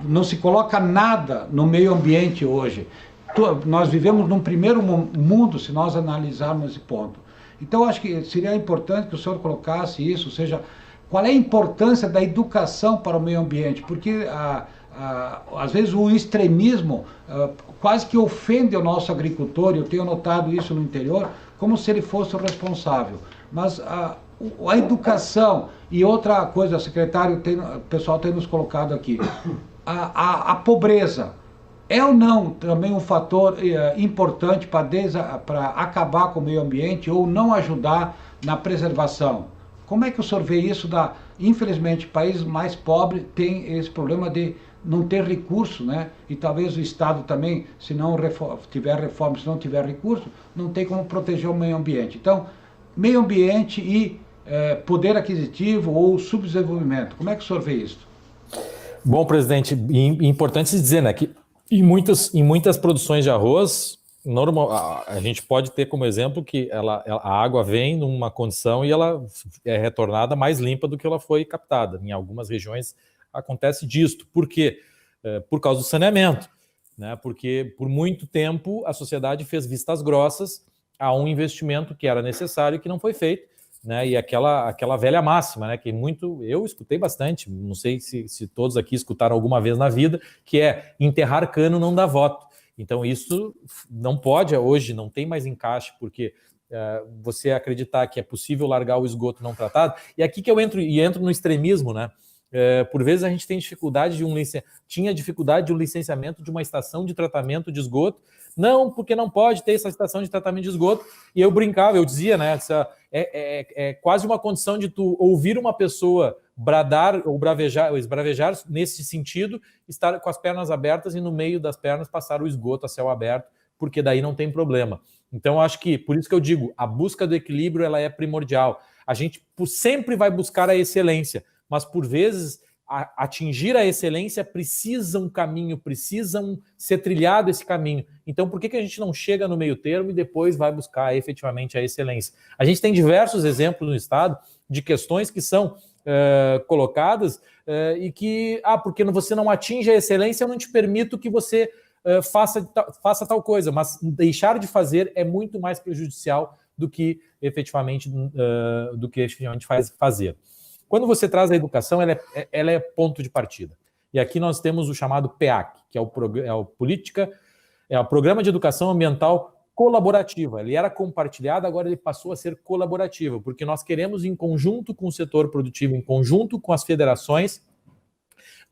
Speaker 2: não se coloca nada no meio ambiente hoje. Nós vivemos num primeiro mundo, se nós analisarmos esse ponto. Então, acho que seria importante que o senhor colocasse isso, ou seja, qual é a importância da educação para o meio ambiente? Porque, às vezes, o extremismo quase que ofende o nosso agricultor, e eu tenho notado isso no interior, como se ele fosse o responsável. Mas a educação, e outra coisa, secretário, o pessoal tem nos colocado aqui, a pobreza é ou não também um fator importante para acabar com o meio ambiente ou não ajudar na preservação? Como é que o senhor vê isso? Infelizmente, países mais pobres têm esse problema de não ter recurso, né? E talvez o Estado também, se não tiver reforma, se não tiver recurso, não tem como proteger o meio ambiente. Então, meio ambiente e poder aquisitivo ou subdesenvolvimento, como é que o senhor vê isso?
Speaker 3: Bom, presidente, importante se dizer, né, que em muitas produções de arroz, a gente pode ter como exemplo que a água vem numa condição e ela é retornada mais limpa do que ela foi captada. Em algumas regiões acontece disto. Por quê? Por causa do saneamento, né? Porque por muito tempo a sociedade fez vistas grossas a um investimento que era necessário e que não foi feito, né? E aquela velha máxima, né? Que eu escutei bastante, não sei se todos aqui escutaram alguma vez na vida, que é enterrar cano não dá voto. Então isso não pode hoje, não tem mais encaixe, porque você acreditar que é possível largar o esgoto não tratado, e aqui que eu entro no extremismo, né? Por vezes a gente tem dificuldade tinha dificuldade de um licenciamento de uma estação de tratamento de esgoto, não, porque não pode ter essa estação de tratamento de esgoto, e eu brincava, eu dizia, né, é quase uma condição de tu ouvir uma pessoa bradar ou esbravejar nesse sentido, estar com as pernas abertas e no meio das pernas passar o esgoto a céu aberto, porque daí não tem problema. Então, acho que, por isso que eu digo, a busca do equilíbrio ela é primordial. A gente sempre vai buscar a excelência, mas por vezes atingir a excelência precisa um caminho, precisa ser trilhado esse caminho. Então, por que a gente não chega no meio termo e depois vai buscar efetivamente a excelência? A gente tem diversos exemplos no Estado de questões que são colocadas e que, porque você não atinge a excelência, eu não te permito que você faça tal coisa, mas deixar de fazer é muito mais prejudicial do que efetivamente fazer. Quando você traz a educação, ela é ponto de partida. E aqui nós temos o chamado PEAC, que é o Programa de Educação Ambiental Colaborativa. Ele era compartilhado, agora ele passou a ser colaborativo, porque nós queremos, em conjunto com o setor produtivo, em conjunto com as federações,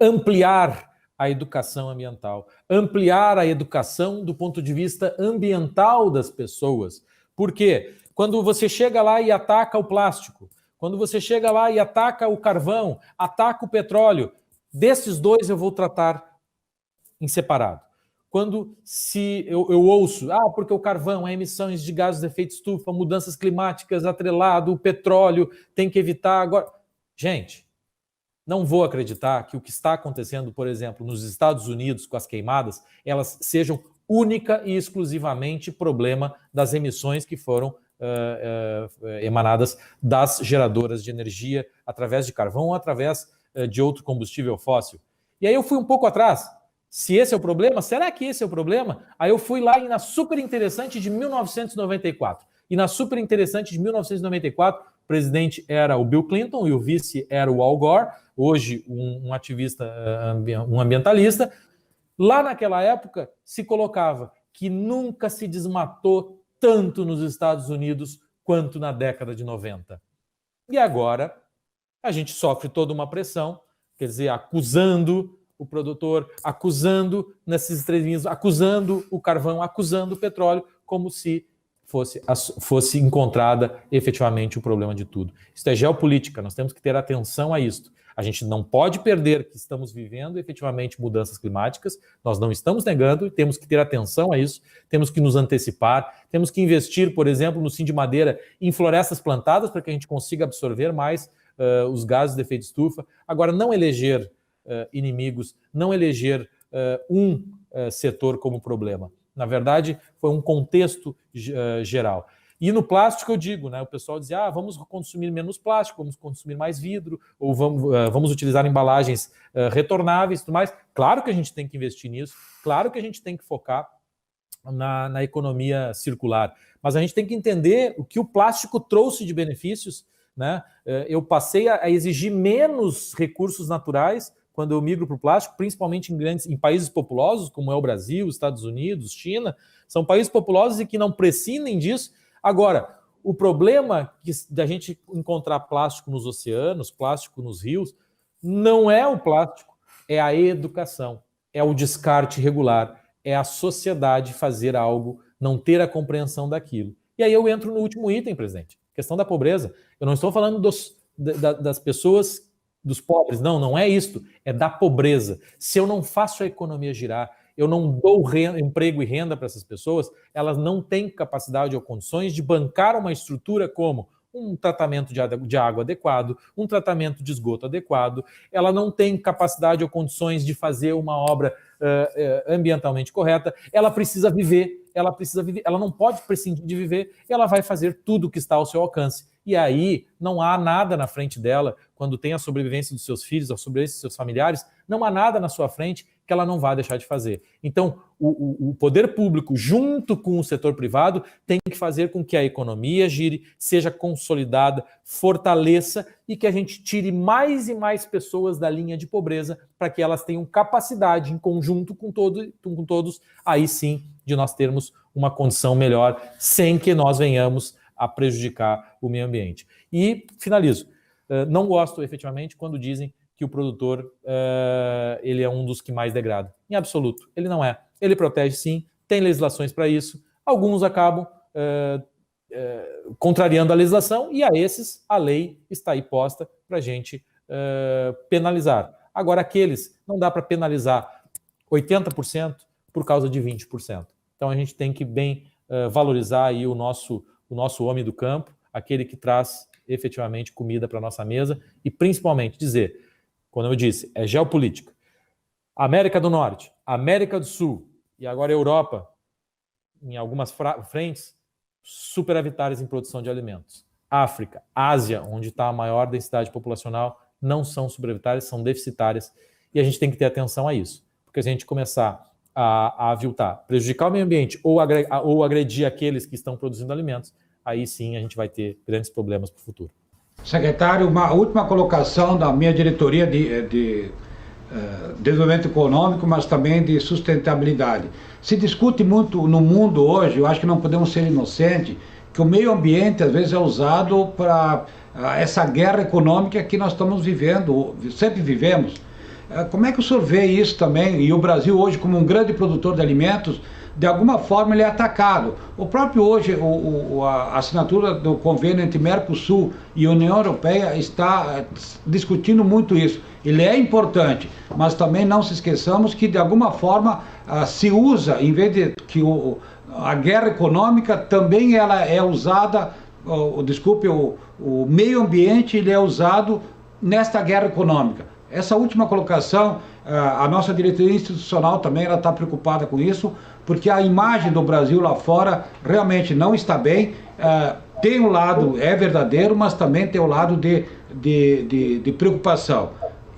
Speaker 3: ampliar a educação ambiental, ampliar a educação do ponto de vista ambiental das pessoas. Por quê? Quando você chega lá e ataca o plástico, quando você chega lá e ataca o carvão, ataca o petróleo, desses dois eu vou tratar em separado. Se eu ouço, porque o carvão, emissões de gases de efeito estufa, mudanças climáticas, atrelado, o petróleo, tem que evitar agora. Gente, não vou acreditar que o que está acontecendo, por exemplo, nos Estados Unidos com as queimadas, elas sejam única e exclusivamente problema das emissões que foram emanadas das geradoras de energia através de carvão ou através de outro combustível fóssil. E aí eu fui um pouco atrás. Se esse é o problema, será que esse é o problema? Aí eu fui lá na super interessante de 1994. E na super interessante de 1994, o presidente era o Bill Clinton e o vice era o Al Gore, hoje um ativista, um ambientalista. Lá naquela época se colocava que nunca se desmatou tanto nos Estados Unidos quanto na década de 90. E agora a gente sofre toda uma pressão, quer dizer, acusando o produtor, acusando nesses extremismos, acusando o carvão, acusando o petróleo, como se fosse encontrada efetivamente o problema de tudo. Isso é geopolítica, nós temos que ter atenção a isso. A gente não pode perder que estamos vivendo efetivamente mudanças climáticas, nós não estamos negando, temos que ter atenção a isso, temos que nos antecipar, temos que investir, por exemplo, no Sindimadaera em florestas plantadas para que a gente consiga absorver mais os gases de efeito estufa. Agora, não eleger inimigos, não eleger um setor como problema. Na verdade, foi um contexto geral. E no plástico eu digo, né? O pessoal dizia, vamos consumir menos plástico, vamos consumir mais vidro, ou vamos utilizar embalagens retornáveis e tudo mais. Claro que a gente tem que investir nisso, claro que a gente tem que focar na economia circular, mas a gente tem que entender o que o plástico trouxe de benefícios, né? Eu passei a exigir menos recursos naturais quando eu migro para o plástico, principalmente em países populosos, como é o Brasil, Estados Unidos, China, são países populosos e que não prescindem disso. Agora, o problema da gente encontrar plástico nos oceanos, plástico nos rios, não é o plástico, é a educação, é o descarte regular, é a sociedade fazer algo, não ter a compreensão daquilo. E aí eu entro no último item, presidente, questão da pobreza. Eu não estou falando das pessoas, dos pobres, não é isto, é da pobreza. Se eu não faço a economia girar, eu não dou emprego e renda para essas pessoas, elas não têm capacidade ou condições de bancar uma estrutura como um tratamento de água adequado, um tratamento de esgoto adequado, ela não tem capacidade ou condições de fazer uma obra ambientalmente correta, ela precisa viver, ela não pode prescindir de viver, ela vai fazer tudo o que está ao seu alcance. E aí não há nada na frente dela, quando tem a sobrevivência dos seus filhos, a sobrevivência dos seus familiares, não há nada na sua frente que ela não vá deixar de fazer. Então, o poder público, junto com o setor privado, tem que fazer com que a economia gire, seja consolidada, fortaleça e que a gente tire mais e mais pessoas da linha de pobreza para que elas tenham capacidade, em conjunto com todos, aí sim, de nós termos uma condição melhor, sem que nós venhamos a prejudicar o meio ambiente. E finalizo. Não gosto, efetivamente, quando dizem que o produtor ele é um dos que mais degrada. Em absoluto, ele não é. Ele protege, sim, tem legislações para isso. Alguns acabam contrariando a legislação e a esses a lei está aí posta para a gente penalizar. Agora, aqueles, não dá para penalizar 80% por causa de 20%. Então, a gente tem que bem valorizar aí o nosso homem do campo, aquele que traz efetivamente comida para a nossa mesa e principalmente dizer, quando eu disse, é geopolítica, América do Norte, América do Sul e agora Europa, em algumas frentes, superavitárias em produção de alimentos. África, Ásia, onde está a maior densidade populacional, não são superavitárias, são deficitárias e a gente tem que ter atenção a isso, porque se a gente começar a aviltar, prejudicar o meio ambiente ou agredir aqueles que estão produzindo alimentos, aí sim a gente vai ter grandes problemas para o futuro.
Speaker 2: Secretário, uma última colocação da minha diretoria de desenvolvimento econômico, mas também de sustentabilidade. Se discute muito no mundo hoje, eu acho que não podemos ser inocentes, que o meio ambiente às vezes é usado para essa guerra econômica que nós estamos vivendo, sempre vivemos. Como é que o senhor vê isso também? E o Brasil hoje, como um grande produtor de alimentos, de alguma forma ele é atacado. O próprio hoje, a assinatura do convênio entre Mercosul e União Europeia está discutindo muito isso. Ele é importante, mas também não se esqueçamos que de alguma forma se usa, em vez de que a guerra econômica também ela é usada, o meio ambiente ele é usado nesta guerra econômica. Essa última colocação, a nossa diretoria institucional também ela está preocupada com isso, porque a imagem do Brasil lá fora realmente não está bem. Tem um lado, é verdadeiro, mas também tem o lado de preocupação.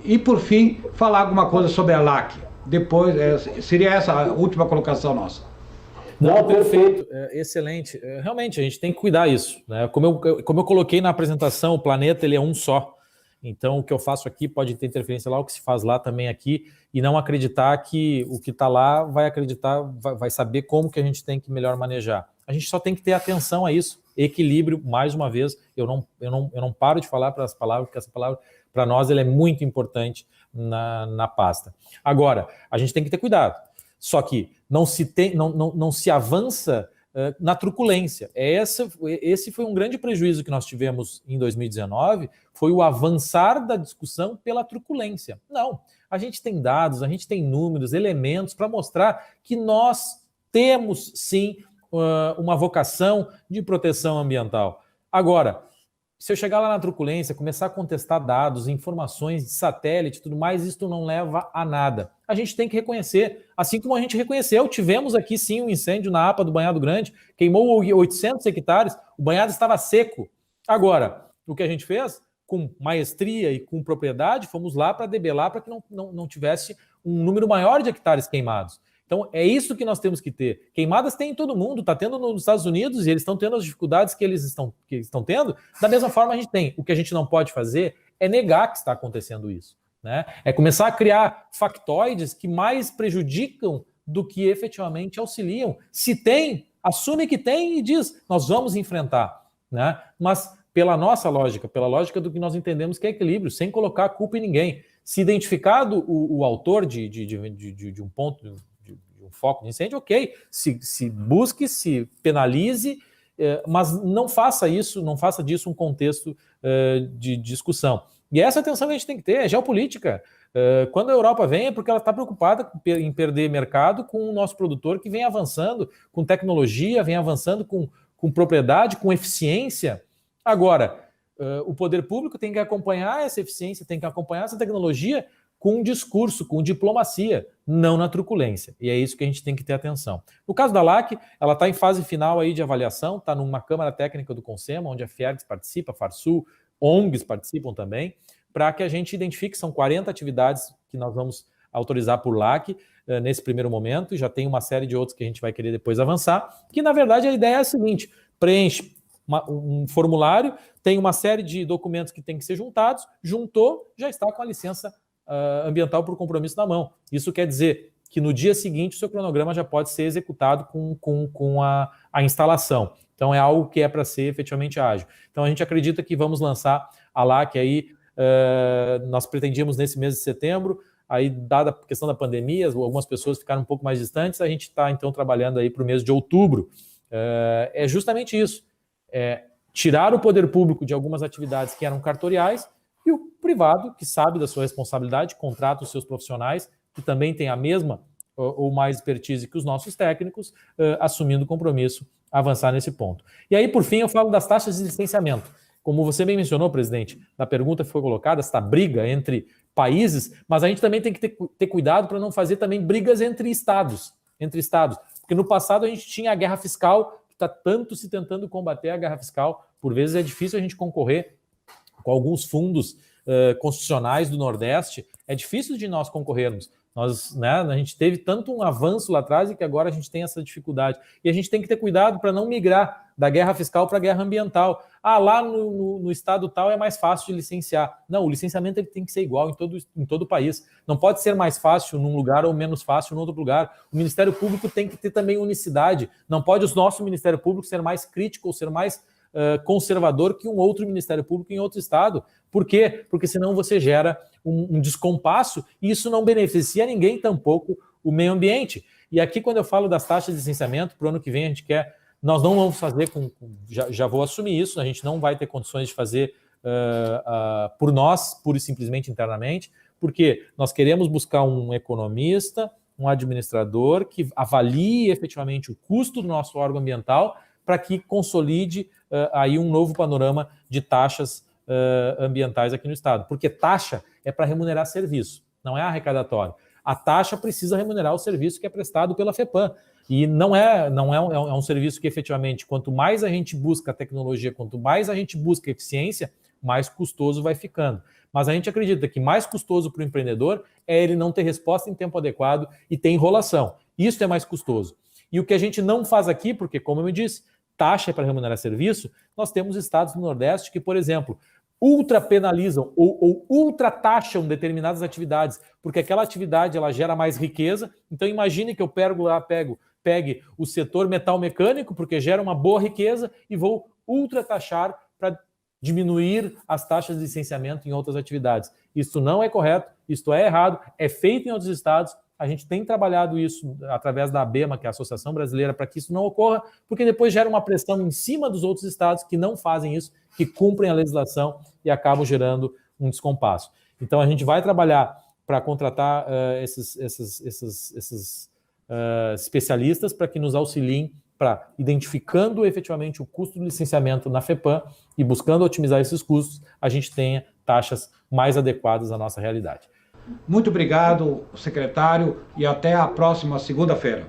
Speaker 2: E por fim, falar alguma coisa sobre a LAC. Depois, seria essa a última colocação nossa.
Speaker 3: Não, perfeito, excelente. Realmente, a gente tem que cuidar isso, né? Como eu coloquei na apresentação, o planeta ele é um só. Então, o que eu faço aqui pode ter interferência lá, o que se faz lá também aqui, e não acreditar que o que está lá vai saber como que a gente tem que melhor manejar. A gente só tem que ter atenção a isso, equilíbrio, mais uma vez, eu não paro de falar para as palavras, porque essa palavra, para nós, ela é muito importante na pasta. Agora, a gente tem que ter cuidado, só que não se avança na truculência. Esse foi um grande prejuízo que nós tivemos em 2019, foi o avançar da discussão pela truculência. Não, a gente tem dados, a gente tem números, elementos para mostrar que nós temos, sim, uma vocação de proteção ambiental. Agora, se eu chegar lá na truculência, começar a contestar dados, informações de satélite e tudo mais, isso não leva a nada. A gente tem que reconhecer, assim como a gente reconheceu, tivemos aqui sim um incêndio na APA do Banhado Grande, queimou 800 hectares, o banhado estava seco. Agora, o que a gente fez? Com maestria e com propriedade, fomos lá para debelar para que não tivesse um número maior de hectares queimados. Então, é isso que nós temos que ter. Queimadas tem em todo mundo, está tendo nos Estados Unidos e eles estão tendo as dificuldades que eles estão tendo. Da mesma forma, a gente tem. O que a gente não pode fazer é negar que está acontecendo isso, né? É começar a criar factoides que mais prejudicam do que efetivamente auxiliam. Se tem, assume que tem e diz, nós vamos enfrentar, né? Mas pela nossa lógica, pela lógica do que nós entendemos que é equilíbrio, sem colocar a culpa em ninguém. Se identificado o autor de um ponto... um foco de incêndio, ok, se busque, se penalize, mas não faça disso um contexto de discussão. E essa atenção que a gente tem que ter é geopolítica. Quando a Europa vem é porque ela está preocupada em perder mercado com o nosso produtor que vem avançando com tecnologia, vem avançando com propriedade, com eficiência. Agora, o poder público tem que acompanhar essa eficiência, tem que acompanhar essa tecnologia com discurso, com diplomacia, não na truculência. E é isso que a gente tem que ter atenção. No caso da LAC, ela está em fase final aí de avaliação, está numa Câmara Técnica do Consema, onde a Fiergs participa, a Farsul, ONGs participam também, para que a gente identifique, são 40 atividades que nós vamos autorizar por LAC nesse primeiro momento, e já tem uma série de outros que a gente vai querer depois avançar, que na verdade a ideia é a seguinte, preenche um formulário, tem uma série de documentos que tem que ser juntados, juntou, já está com a licença ambiental por compromisso na mão. Isso quer dizer que no dia seguinte o seu cronograma já pode ser executado com a instalação. Então é algo que é para ser efetivamente ágil. Então a gente acredita que vamos lançar a LAC aí, nós pretendíamos nesse mês de setembro, aí dada a questão da pandemia, algumas pessoas ficaram um pouco mais distantes, a gente está então trabalhando aí para o mês de outubro. É justamente isso, tirar o poder público de algumas atividades que eram cartoriais e o privado, que sabe da sua responsabilidade, contrata os seus profissionais, que também têm a mesma ou mais expertise que os nossos técnicos, assumindo o compromisso, avançar nesse ponto. E aí, por fim, eu falo das taxas de licenciamento. Como você bem mencionou, presidente, na pergunta que foi colocada, esta briga entre países, mas a gente também tem que ter cuidado para não fazer também brigas entre estados. Porque no passado a gente tinha a guerra fiscal, que está tanto se tentando combater a guerra fiscal, por vezes é difícil a gente concorrer com alguns fundos constitucionais do Nordeste, é difícil de nós concorrermos. A gente teve tanto um avanço lá atrás e que agora a gente tem essa dificuldade. E a gente tem que ter cuidado para não migrar da guerra fiscal para a guerra ambiental. Lá no estado tal é mais fácil de licenciar. Não, o licenciamento ele tem que ser igual em todo o país. Não pode ser mais fácil num lugar ou menos fácil em outro lugar. O Ministério Público tem que ter também unicidade. Não pode o nosso Ministério Público ser mais crítico ou ser mais conservador que um outro Ministério Público em outro estado. Por quê? Porque senão você gera um descompasso e isso não beneficia ninguém, tampouco o meio ambiente. E aqui, quando eu falo das taxas de licenciamento, para o ano que vem a gente nós não vamos fazer já vou assumir isso, a gente não vai ter condições de fazer por nós, pura e simplesmente internamente, porque nós queremos buscar um economista, um administrador que avalie efetivamente o custo do nosso órgão ambiental para que consolide aí um novo panorama de taxas ambientais aqui no estado. Porque taxa é para remunerar serviço, não é arrecadatório. A taxa precisa remunerar o serviço que é prestado pela FEPAM. E não é um serviço que efetivamente, quanto mais a gente busca tecnologia, quanto mais a gente busca eficiência, mais custoso vai ficando. Mas a gente acredita que mais custoso para o empreendedor é ele não ter resposta em tempo adequado e ter enrolação. Isso é mais custoso. E o que a gente não faz aqui, porque, como eu me disse, taxa para remunerar serviço, nós temos estados do Nordeste que, por exemplo, ultra penalizam ou ultra taxam determinadas atividades, porque aquela atividade ela gera mais riqueza. Então imagine que eu pegue o setor metal mecânico, porque gera uma boa riqueza, e vou ultra taxar para diminuir as taxas de licenciamento em outras atividades. Isso não é correto, isso é errado, é feito em outros estados. A gente tem trabalhado isso através da ABEMA, que é a Associação Brasileira, para que isso não ocorra, porque depois gera uma pressão em cima dos outros estados que não fazem isso, que cumprem a legislação e acabam gerando um descompasso. Então, a gente vai trabalhar para contratar esses especialistas para que nos auxiliem para, identificando efetivamente o custo do licenciamento na FEPAM e buscando otimizar esses custos, a gente tenha taxas mais adequadas à nossa realidade.
Speaker 2: Muito obrigado, secretário, e até a próxima segunda-feira.